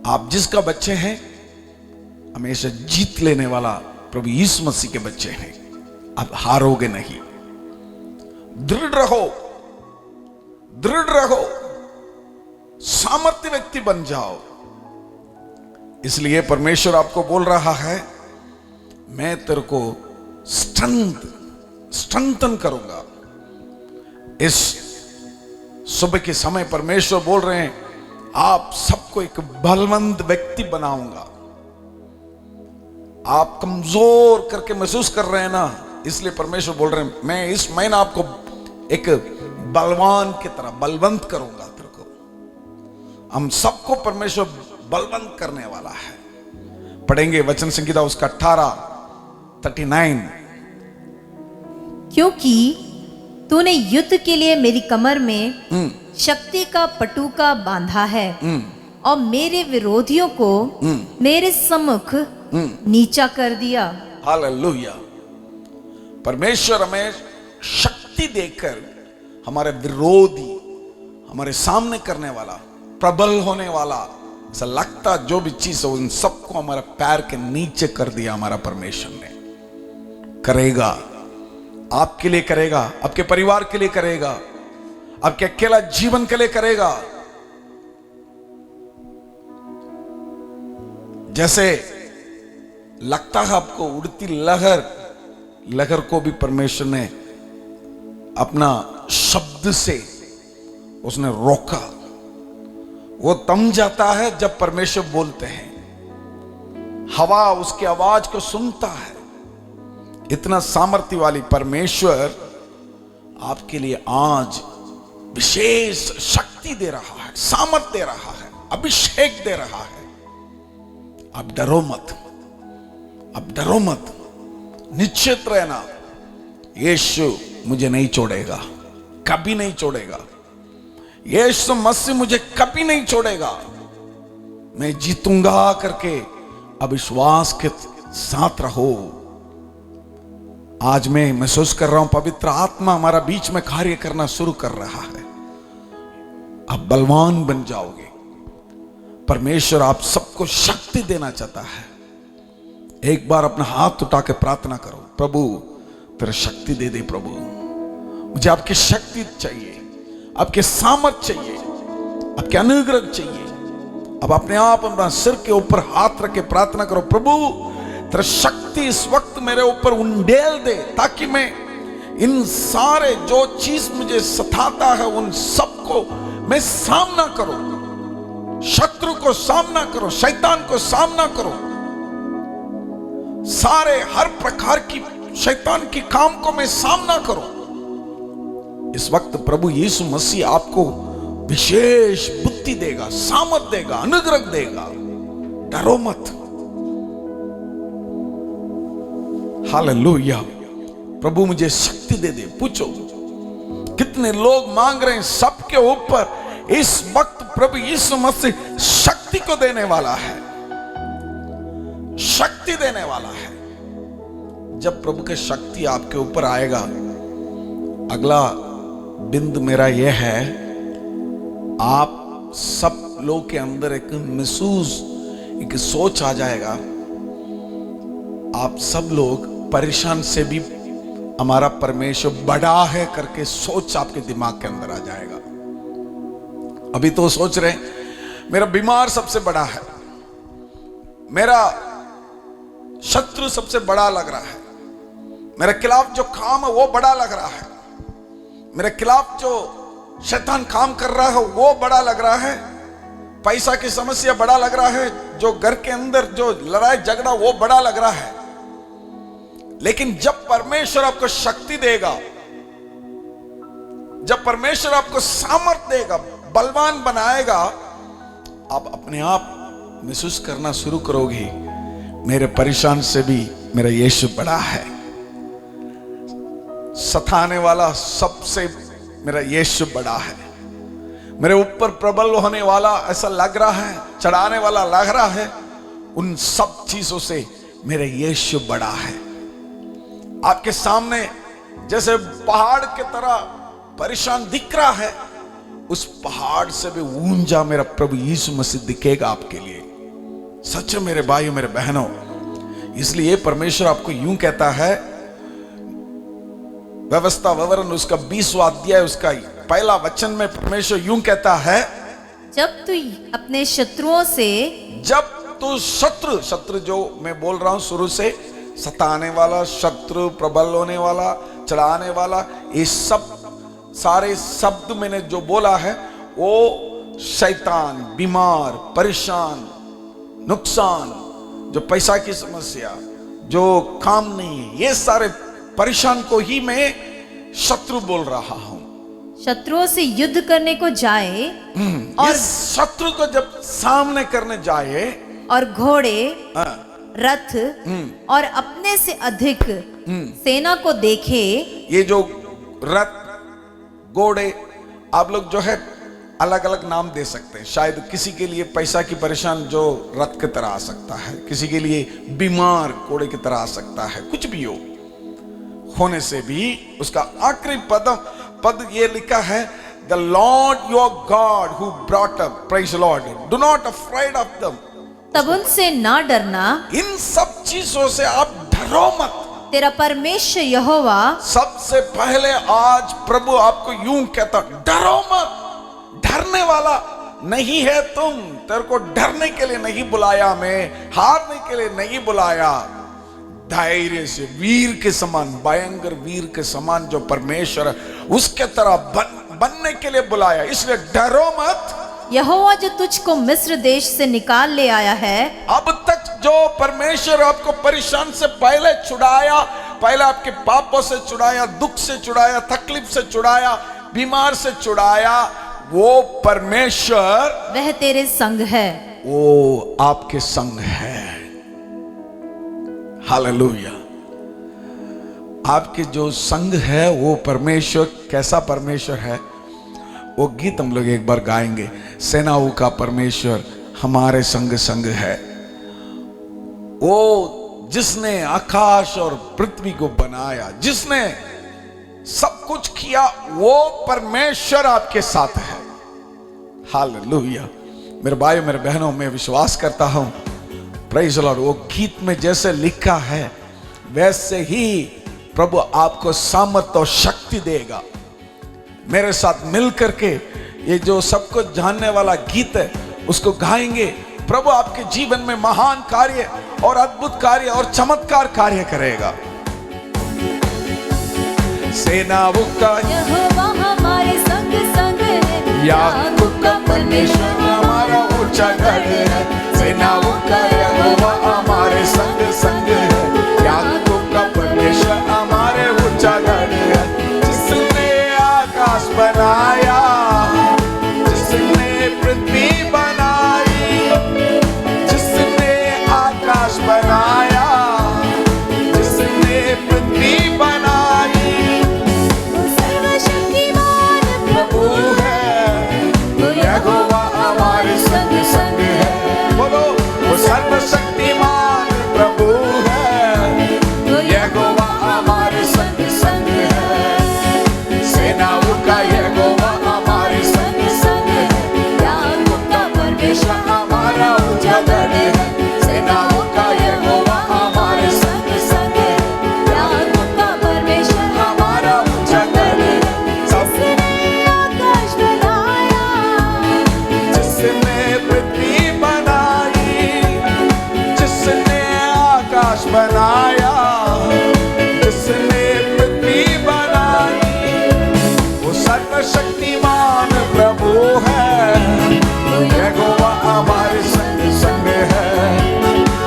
आप जिसका बच्चे हैं, हमेशा जीत लेने वाला प्रभु यीशु मसीह के बच्चे हैं। आप हारोगे नहीं। दृढ़ रहो, दृढ़ रहो, सामर्थ्य व्यक्ति बन जाओ। इसलिए परमेश्वर आपको बोल रहा है मैं तेरे को स्ट्रेंथन करूंगा। इस सुबह के समय परमेश्वर बोल रहे हैं आप सबको एक बलवंत व्यक्ति बनाऊंगा। आप कमजोर करके महसूस कर रहे हैं ना, इसलिए परमेश्वर बोल रहे हैं मैं इस महीना आपको एक बलवान की तरह बलवंत करूंगा तेरे को। हम सबको परमेश्वर बलवंत करने वाला है। पढ़ेंगे वचन संहिता उसका 18:39। क्योंकि तूने युद्ध के लिए मेरी कमर में शक्ति का पटुका बांधा है और मेरे विरोधियों को मेरे सम्मुख नीचा कर दिया। हालेलुया। परमेश्वर हमें शक्ति देकर हमारे विरोधी, हमारे सामने करने वाला, प्रबल होने वाला, ऐसा लगता जो भी चीज है उन सबको हमारे पैर के नीचे कर दिया। हमारा परमेश्वर ने करेगा, आपके लिए करेगा, आपके परिवार के लिए करेगा, आपके अकेला जीवन के लिए करेगा। जैसे लगता है आपको उड़ती लहर को भी परमेश्वर ने अपना शब्द से उसने रोका। वो थम जाता है जब परमेश्वर बोलते हैं। हवा उसकी आवाज को सुनता है। इतना सामर्थ्य वाली परमेश्वर आपके लिए आज विशेष शक्ति दे रहा है, सामर्थ दे रहा है, अभिषेक दे रहा है। अब डरो मत, अब डरो मत, निश्चित रहना यीशु मुझे नहीं छोड़ेगा, कभी नहीं छोड़ेगा। यीशु मसीह मुझे कभी नहीं छोड़ेगा। मैं जीतूंगा करके अविश्वास के साथ रहो। आज मैं महसूस कर रहा हूं पवित्र आत्मा हमारा बीच में कार्य करना शुरू कर रहा है। आप बलवान बन जाओगे। परमेश्वर आप सबको शक्ति देना चाहता है। एक बार अपना हाथ उठा के प्रार्थना करो, प्रभु तेरा शक्ति दे दे। प्रभु मुझे आपकी शक्ति चाहिए, आपके सामर्थ चाहिए, आपके अनुग्रह चाहिए। अब अपने आप अपना सिर के ऊपर हाथ रख के प्रार्थना करो, प्रभु तेरा शक्ति इस वक्त मेरे ऊपर उंडेल दे, ताकि मैं इन सारे जो चीज मुझे सताता है उन सबको मैं सामना करूं। शत्रु को सामना करो, शैतान को सामना करो, सारे हर प्रकार की शैतान की काम को मैं सामना करूं। इस वक्त प्रभु यीशु मसीह आपको विशेष बुद्धि देगा, सामर्थ देगा, अनुग्रह देगा। डरो मत। हालेलुया। प्रभु मुझे शक्ति दे दे। पूछो कितने लोग मांग रहे हैं, सबके ऊपर इस वक्त प्रभु यीशु मसीह शक्ति को देने वाला है, शक्ति देने वाला है। जब प्रभु की शक्ति आपके ऊपर आएगा, अगला बिंदु मेरा यह है, आप सब लोग के अंदर एक महसूस, एक सोच आ जाएगा। आप सब लोग परेशान से भी हमारा परमेश्वर बड़ा है करके सोच आपके दिमाग के अंदर आ जाएगा। अभी तो सोच रहे मेरा बीमार सबसे बड़ा है, मेरा शत्रु सबसे बड़ा लग रहा है, मेरे खिलाफ जो काम है वो बड़ा लग रहा है, मेरे खिलाफ जो शैतान काम कर रहा है वो बड़ा लग रहा है, पैसा की समस्या बड़ा लग रहा है, जो घर के अंदर जो लड़ाई झगड़ा वो बड़ा लग रहा है। लेकिन जब परमेश्वर आपको शक्ति देगा, जब परमेश्वर आपको सामर्थ देगा, बलवान बनाएगा, आप अपने आप महसूस करना शुरू करोगे, मेरे परेशान से भी मेरा यीशु बड़ा है। सताने वाला सबसे मेरा यीशु बड़ा है। मेरे ऊपर प्रबल होने वाला ऐसा लग रहा है, चढ़ाने वाला लग रहा है, उन सब चीजों से मेरा यीशु बड़ा है। आपके सामने जैसे पहाड़ के तरह परेशान दिख रहा है, उस पहाड़ से भी ऊंचा मेरा प्रभु यीशु मसीह दिखेगा आपके लिए। सच है मेरे भाइयों, मेरे बहनों, इसलिए परमेश्वर आपको यूं कहता है, व्यवस्था विवरण उसका 20वां अध्याय उसका पहला वचन में परमेश्वर यूं कहता है, जब तू अपने शत्रुओं से, जब तू शत्रु जो मैं बोल रहा हूं शुरू से, सताने वाला, शत्रु, प्रबल होने वाला, चढ़ाने वाला, ये सब सारे शब्द मैंने जो बोला है वो शैतान, बीमार, परेशान, नुकसान, जो पैसा की समस्या, जो काम नहीं है, ये सारे परेशान को ही मैं शत्रु बोल रहा हूं। शत्रुओं से युद्ध करने को जाए और इस शत्रु को जब सामने करने जाए और घोड़े, हाँ, रथ और अपने से अधिक सेना को देखे। ये जो रथ घोड़े, आप लोग जो है अलग अलग नाम दे सकते हैं। शायद किसी के लिए पैसा की परेशान जो रथ की तरह आ सकता है, किसी के लिए बीमार घोड़े की तरह आ सकता है। कुछ भी हो, होने से भी उसका आखिरी पद ये लिखा है, the Lord your God who brought up, praise the Lord, do not afraid of them. तब उनसे ना डरना, इन सब चीजों से आप डरो मत। तेरा परमेश्वर यहोवा। सबसे पहले आज प्रभु आपको यूं कहता, डरो मत। डरने वाला नहीं है तुम, तेरे को डरने के लिए नहीं बुलाया मैं, हारने के लिए नहीं बुलाया। धैर्य से वीर के समान, भयंकर वीर के समान जो परमेश्वर है, उसके तरह बनने के लिए बुलाया। इसलिए डरो मत। यहोवा जो तुझको मिस्र देश से निकाल ले आया है। अब तक जो परमेश्वर आपको परेशान से पहले छुड़ाया, पहले आपके पापों से छुड़ाया, दुख से छुड़ाया, तकलीफ से छुड़ाया, बीमार से छुड़ाया, वो परमेश्वर वह तेरे संग है, वो आपके संग है। हालेलुया। आपके जो संग है वो परमेश्वर कैसा परमेश्वर है, वो गीत हम लोग एक बार गाएंगे। सेनाओं का परमेश्वर हमारे संग संग है। वो जिसने आकाश और पृथ्वी को बनाया, जिसने सब कुछ किया, वो परमेश्वर आपके साथ है। हालेलुया। मेरे भाइयों मेरे बहनों, मैं विश्वास करता हूं, प्रेज़ द लॉर्ड, वो गीत में जैसे लिखा है वैसे ही प्रभु आपको सामर्थ्य और शक्ति देगा। मेरे साथ मिल करके ये जो सबको जानने वाला गीत है उसको गाएंगे। प्रभु आपके जीवन में महान कार्य और अद्भुत कार्य और चमत्कार कार्य करेगा। सेनाओं का यहोवा हमारे संग संग है, याकूब का परमेश्वर हमारा ऊंचा गढ़ है। सेनाओं का यहोवा हमारे संग संग है, याकूब का परमेश्वर हमारे ऊंचा गढ़ है। जिसने आकाश बनाया, जिसने पृथ्वी बनाई, जिसने आकाश बनाया, जिसने पृथ्वी बनाई, सर्वशक्तिमान प्रभु है, वो यहोवा हमारे संग संग है। बोलो, वो सर्वशक्तिमान प्रभु है, यहोवा हमारे संग संग है। सेनाओं का यहोवा हमारे संग संग है, याकूब का परमेश्वर हमारा ऊंचा गढ़ है। सेनाओं का यहोवा हमारे संग संग है, याकूब का परमेश्वर हमारा ऊंचा गढ़ है। जिसने आकाश बनाया, जिसने पृथ्वी बनाई, जिसने आकाश बनाया, जिसने पृथ्वी बनाई, वो सर्वशक्तिमान प्रभु है, यहोवा हमारे संग संग है।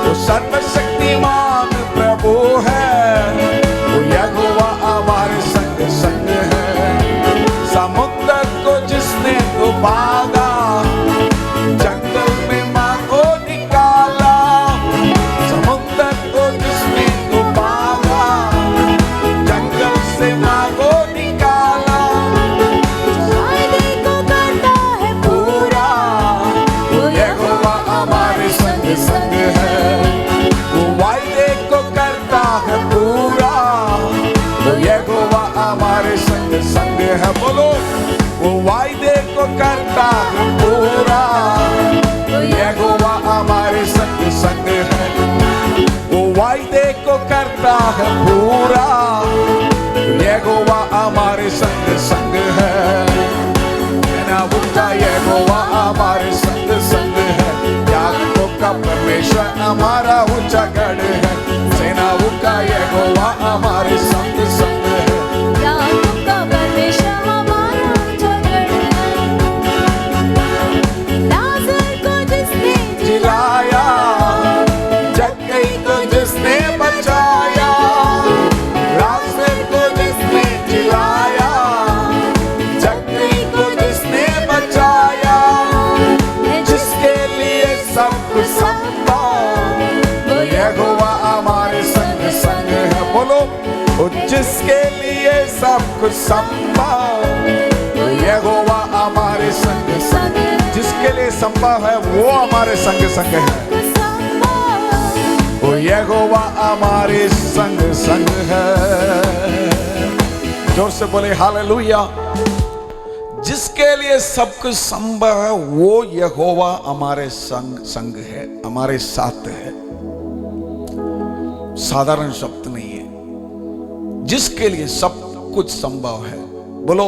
वो सर्वशक्तिमान प्रभु है, वो यहोवा हमारे संग संग है। समुद्र को जिसने डुबागा, जंगल में मां को निकाला, समुद्र को जिसने डुबागा, जंगल से मां को निकाला, वायदे को करता है पूरा, वो यहोवा हमारे संग संग है। वो वायदे को करता है पूरा, वो यहोवा हमारे संग संग है। बोलो, वो वायदे को करता है पूरा, वो यहोवा हमारे संग संग है। वो वायदे को करता है पूरा, यहोवा हमारे संग संग है। सेनाओं का यहोवा हमारे संग संग है, याकूब का परमेश्वर हमारा ऊंचा गढ़ है। सेनाओं का यहोवा हमारे संग संग है, याकूब का परमेश्वर हमारा ऊंचा गढ़ है। लाजर को जिसने जिलाया, जक्कई को जिसने बचाया, लाजर कुछ संभव, यहोवा हमारे संग संग, जिसके लिए संभव है वो हमारे संग संग है, ओ यहोवा हमारे संग संग है। जोर से बोले हालेलुया। जिसके लिए सब कुछ संभव है वो यहोवा हमारे संग संग है, हमारे साथ है। साधारण शब्द नहीं है, जिसके लिए सब कुछ संभव है। बोलो,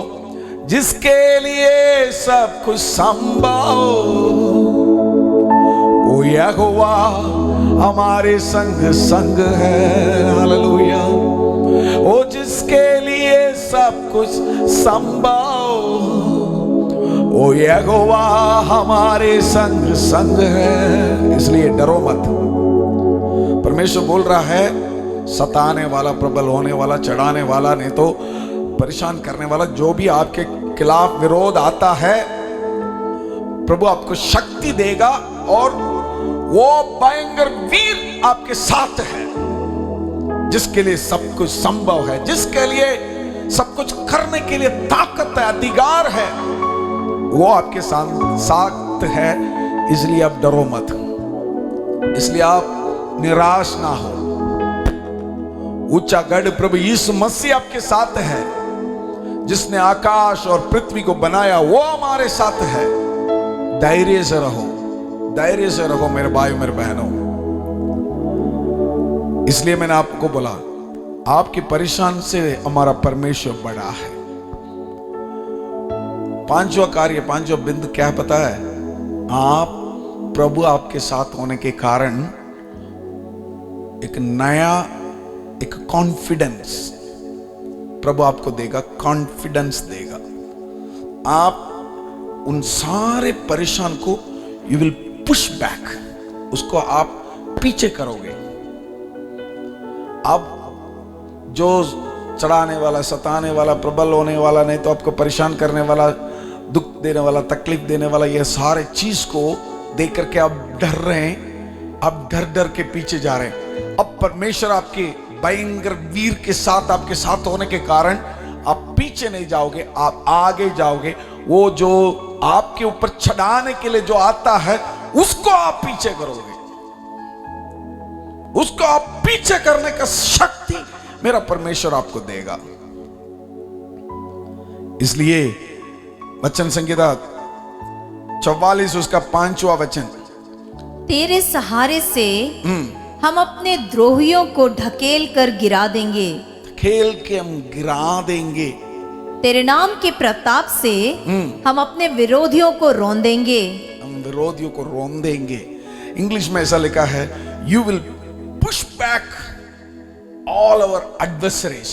जिसके लिए सब कुछ संभव, वो यहोवा हमारे संग संग है। हालेलुया। ओ जिसके लिए सब कुछ संभव, ओ यहोवा हमारे संग संग है। इसलिए डरो मत। परमेश्वर बोल रहा है, सताने वाला, प्रबल होने वाला, चढ़ाने वाला, नहीं तो परेशान करने वाला, जो भी आपके खिलाफ विरोध आता है, प्रभु आपको शक्ति देगा और वो भयंकर वीर आपके साथ है। जिसके लिए सब कुछ संभव है, जिसके लिए सब कुछ करने के लिए ताकत है, अधिकार है, वो आपके साथ है। इसलिए आप डरो मत, इसलिए आप निराश ना हो। ऊंचा गढ़ प्रभु यीशु मसीह आपके साथ है। जिसने आकाश और पृथ्वी को बनाया वो हमारे साथ है। धैर्य से रहो, धैर्य से रहो मेरे भाइयों मेरे बहनों। इसलिए मैंने आपको बोला, आपकी परेशान से हमारा परमेश्वर बड़ा है। पांचवा कार्य, पांचवा बिंदु क्या है पता है? आप प्रभु आपके साथ होने के कारण एक नया, एक कॉन्फिडेंस प्रभु आपको देगा, कॉन्फिडेंस देगा। आप उन सारे परेशान को यू विल पुश बैक, उसको आप पीछे करोगे। अब जो चढ़ाने वाला, सताने वाला, प्रबल होने वाला, नहीं तो आपको परेशान करने वाला, दुख देने वाला, तकलीफ देने वाला, ये सारे चीज को देख करके आप डर रहे हैं, आप डर डर के पीछे जा रहे हैं। अब परमेश्वर आपके भयंकर वीर के साथ, आपके साथ होने के कारण आप पीछे नहीं जाओगे, आप आगे जाओगे। वो जो आपके ऊपर चढ़ाने के लिए जो आता है, उसको आप पीछे करोगे, उसको आप पीछे करने का शक्ति मेरा परमेश्वर आपको देगा। इसलिए वचन संहिता 44 उसका 5वां वचन, तेरे सहारे से हम अपने द्रोहियों को ढकेल कर गिरा देंगे, खेल के हम गिरा देंगे। तेरे नाम के प्रताप से हम अपने विरोधियों को रौंदेंगे, हम विरोधियों को रौंदेंगे। इंग्लिश में ऐसा लिखा है, you will push back all our adversaries.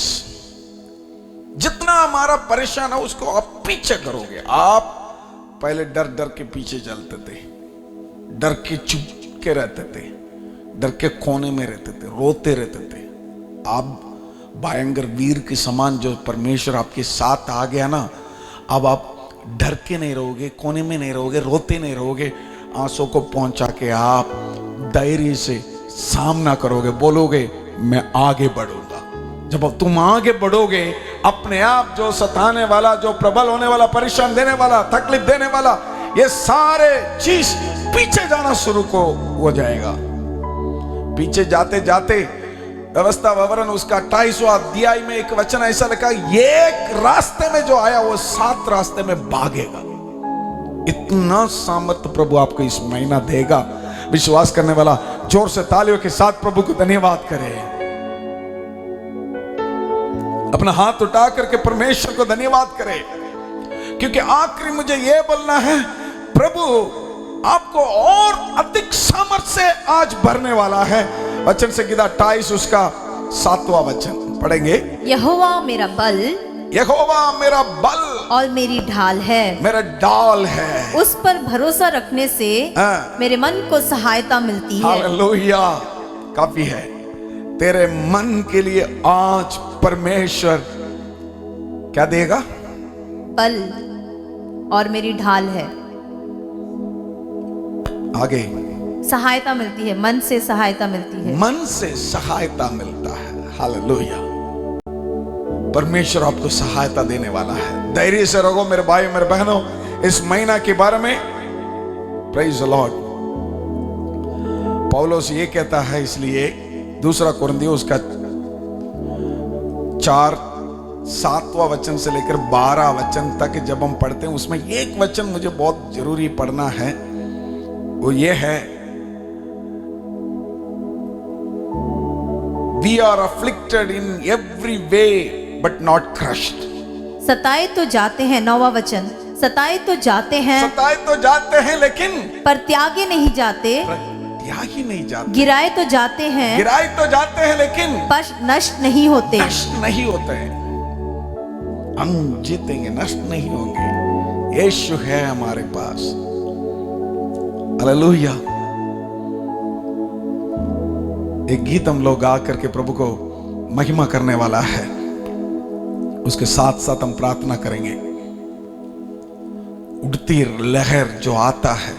जितना हमारा परेशान है उसको आप पीछे करोगे। आप पहले डर डर के पीछे चलते थे, डर के चुप के रहते थे, डर के कोने में रहते थे, रोते रहते थे। आप भयंकर वीर के समान जो परमेश्वर आपके साथ आ गया ना, अब आप डर के नहीं रहोगे, कोने में नहीं रहोगे, रोते नहीं रहोगे। आंसू को पहुंचा के आप धैर्य से सामना करोगे, बोलोगे मैं आगे बढ़ूंगा। जब अब तुम आगे बढ़ोगे, अपने आप जो सताने वाला, जो प्रबल होने वाला, परेशान देने वाला, तकलीफ देने वाला, ये सारे चीज पीछे जाना शुरू को हो जाएगा। पीछे जाते जाते व्यवस्था विवरण उसका 28वां अध्याय में एक वचन ऐसा लिखा, एक रास्ते में जो आया वो 7 रास्ते में भागेगा। इतना सामर्थ्य प्रभु आपको इस महीना देगा। विश्वास करने वाला जोर से तालियों के साथ प्रभु को धन्यवाद करे। अपना हाथ उठा करके परमेश्वर को धन्यवाद करे, क्योंकि आखिरी मुझे यह बोलना है, प्रभु आपको और अधिक सामर्थ से आज भरने वाला है। वचन संहिता 28 उसका 7वां वचन पढ़ेंगे। यहोवा मेरा बल, यहोवा मेरा बल और मेरी ढाल है, मेरा ढाल है। उस पर भरोसा रखने से मेरे मन को सहायता मिलती है। हालेलुया, काफी है। तेरे मन के लिए आज परमेश्वर क्या देगा? बल और मेरी ढाल है। आगे सहायता मिलती है, मन से सहायता मिलती है। मन से सहायता मिलता है। हालेलुया। परमेश्वर आपको सहायता देने वाला है। धैर्य से रहो मेरे भाई मेरे बहनों। इस महीना के बारे में प्रेज द लॉर्ड पौलुस ये कहता है, इसलिए 2 कुरिन्थियों उसका 4-7वां वचन से लेकर 12 वचन तक जब हम पढ़ते हैं, उसमें एक वचन मुझे बहुत जरूरी पढ़ना है, वो ये है, We are afflicted in every way but not crushed. सताए तो जाते हैं, 9वां वचन, सताए तो जाते हैं सताए तो जाते हैं लेकिन पर त्यागे नहीं जाते, त्याग ही नहीं जाते। गिराए तो जाते हैं गिराए तो जाते हैं लेकिन पर नष्ट नहीं होते। नष्ट नहीं होते। हम जीतेंगे, नष्ट नहीं होंगे। यीशु है हमारे पास। हालेलुया। एक गीत हम लोग गा करके प्रभु को महिमा करने वाला है, उसके साथ साथ हम प्रार्थना करेंगे। उड़ती लहर जो आता है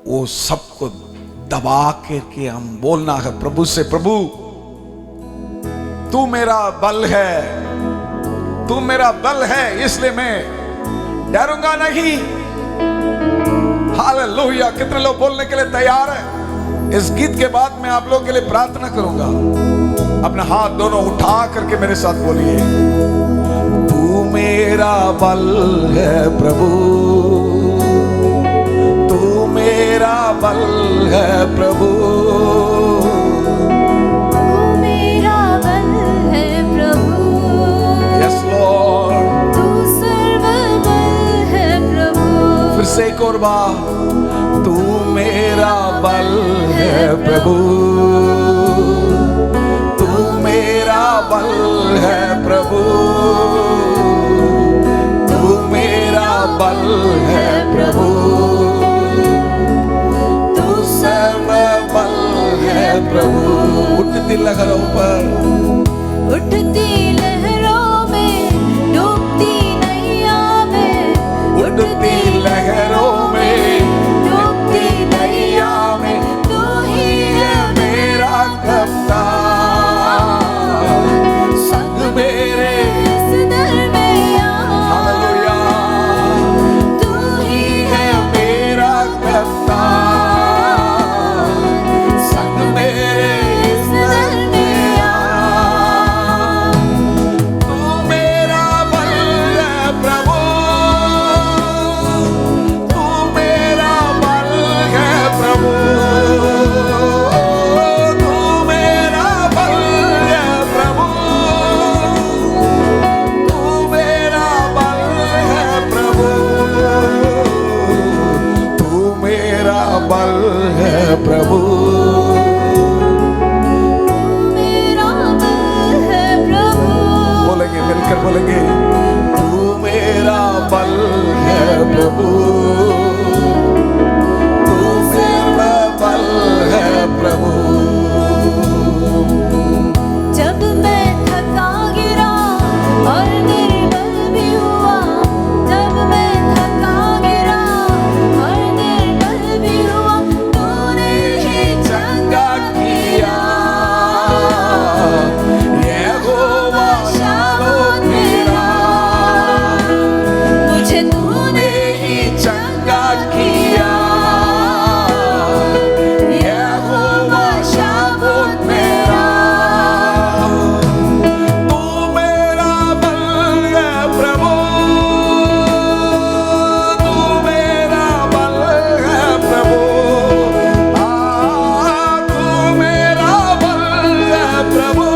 वो सबको दबा के हम बोलना है प्रभु से, प्रभु तू मेरा बल है, तू मेरा बल है, इसलिए मैं डरूंगा नहीं। हालेलुया। कितने लोग बोलने के लिए तैयार हैं? इस गीत के बाद मैं आप लोगों के लिए प्रार्थना करूंगा। अपने हाथ दोनों उठा करके मेरे साथ बोलिए, तू मेरा बल है प्रभु, तू मेरा बल है प्रभु, तू मेरा बल है प्रभु। Yes Lord. तू सर्वबल है प्रभु। फिर से एक और बार, तू मेरा बल है प्रभु, तू मेरा बल है प्रभु, तू मेरा बल है प्रभु, तू सर्वबल है प्रभु। उठती लहरों पर, उठती लहरों में, डूबती नैया में, उठती लहरों में, डूबती नैया में, तू ही है मेरा कप्तान, संग मेरे इस दरमियान। हालेलुया। तू ही है मेरा कप्तान, संग मेरे इस दरमियान। तू मेरा बल है प्रभु, तू मेरा बल है प्रभु, तू मेरा बल है प्रभु, तू मेरा बल है प्रभु, तू मेरा बल है प्रभु। मेरा बल है प्रभु। बोलेंगे, मिलकर बोलेंगे, तू मेरा बल है प्रभु, तू मेरा बल है प्रभु। जब मैं थका गिरा और निर्बल भी हुआ, जब मैं थका गिरा और निर्बल भी हुआ, तूने ही चंगा किया यहोवा शालोम मेरा, मुझे तूने ही चंगा किया यहोवा शालोम मेरा। तू मेरा बल है प्रभु, तू मेरा बल है प्रभु, तू मेरा बल है प्रभु,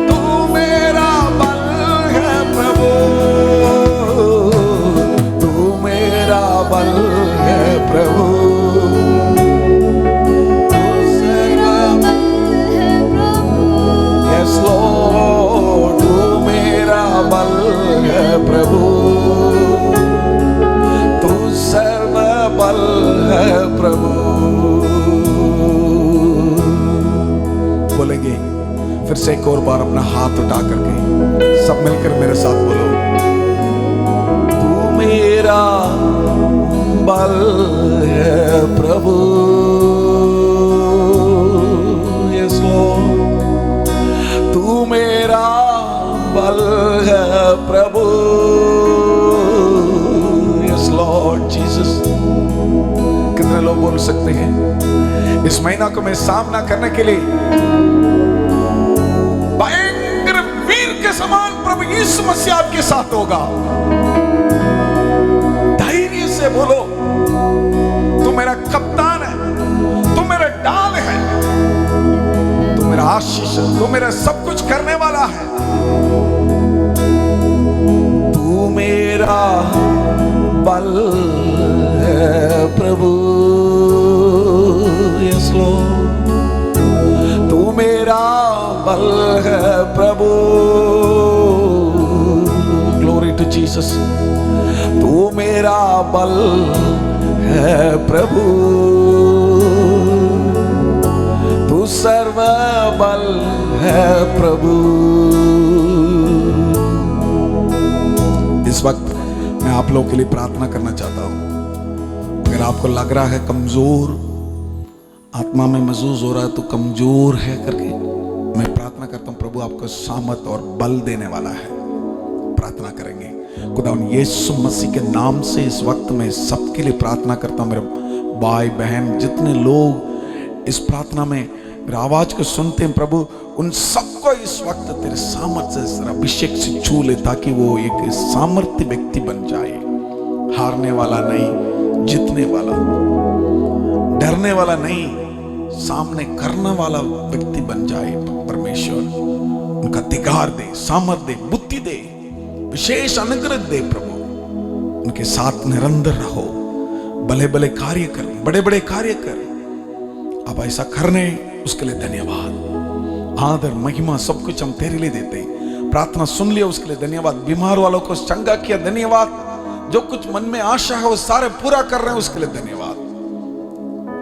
तू मेरा बल है प्रभु, तू मेरा बल है प्रभु, यस लॉर्ड। तू मेरा बल है प्रभु, तू सर्व बल है प्रभु। बोलेंगे फिर से एक और बार अपना हाथ उठा करके सब मिलकर मेरे साथ बोलो, तू मेरा बल है प्रभु, यस लॉर्ड। प्रभु। Yes lord Jesus. कितने लोग बोल सकते हैं इस महीना को मैं सामना करने के लिए भयंकर वीर के समान प्रभु यीशु मसीह आपके साथ होगा। धैर्य से बोलो, तू मेरा कप्तान है, तू मेरा ढाल है, तू मेरा आशीष है, तू मेरा सब कुछ करने वाला है। तू मेरा बल है प्रभु। Yes Lord. तू मेरा बल है प्रभु। Glory to Jesus. तू मेरा बल है प्रभु। तू सर्व बल है प्रभु। इस वक्त मैं आप लोगों के लिए प्रार्थना करना चाहता हूं। अगर आपको लग रहा है कमजोर, आत्मा में महसूस हो रहा है तो कमजोर है करके, मैं प्रार्थना करता हूं प्रभु आपको सामर्थ और बल देने वाला है। प्रार्थना करेंगे। खुदावन यीशु मसीह के नाम से इस वक्त में सबके लिए प्रार्थना करता हूं। मेरे भाई बहन जितने लोग इस प्रार्थना में मेरी आवाज को सुनते हैं प्रभु, उन सबको इस वक्त तेरे सामर्थ्य से अभिषेक से छू ले, ताकि वो एक सामर्थ्य व्यक्ति बन जाए। हारने वाला नहीं, जीतने वाला, डरने वाला नहीं, सामने करने वाला व्यक्ति बन जाए। परमेश्वर उनका अधिकार दे, सामर्थ्य दे, बुद्धि दे, विशेष अनुग्रह दे प्रभु। उनके साथ निरंतर रहो, भले भले कार्य कर, बड़े बड़े कार्य कर। अब ऐसा करने उसके लिए धन्यवाद। आदर महिमा सब कुछ हम तेरे लिए देते हैं। प्रार्थना सुन लिया उसके लिए धन्यवाद। बीमार वालों को चंगा किया, धन्यवाद। जो कुछ मन में आशा है वो सारे पूरा कर रहे हैं, उसके लिए धन्यवाद।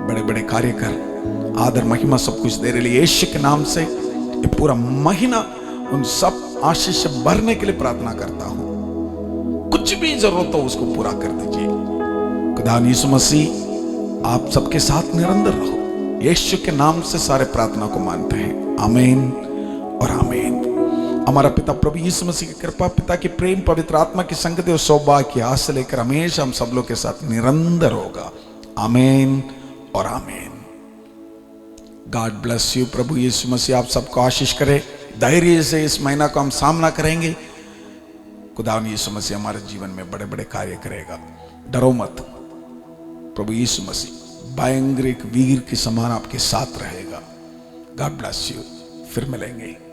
बड़े बड़े कार्य कर, आदर महिमा सब कुछ तेरे लिए। यीशु के नाम से ये पूरा महीना उन सब आशीष से भरने के लिए प्रार्थना करता हूं। कुछ भी जरूरत हो उसको पूरा कर दीजिए। खुदा यीशु मसीह आप सबके साथ निरंतर रहो। यीशु के नाम से सारे प्रार्थना को मानते हैं। आमीन और आमीन। हमारा पिता प्रभु यीशु मसीह की कृपा, पिता की प्रेम, पवित्र आत्मा की संगति और सौभाग्य आज से लेकर हमेशा हम सब लोग के साथ निरंतर होगा। आमीन और आमीन। God bless you. प्रभु यीशु मसीह आप सबको आशीष करे। धैर्य से इस महीना को हम सामना करेंगे। खुदा यीशु मसीह हमारे जीवन में बड़े बड़े कार्य करेगा। डरो मत। प्रभु यीशु मसीह भयंकर एक वीर के समान आपके साथ रहेगा। God bless you. फिर मिलेंगे।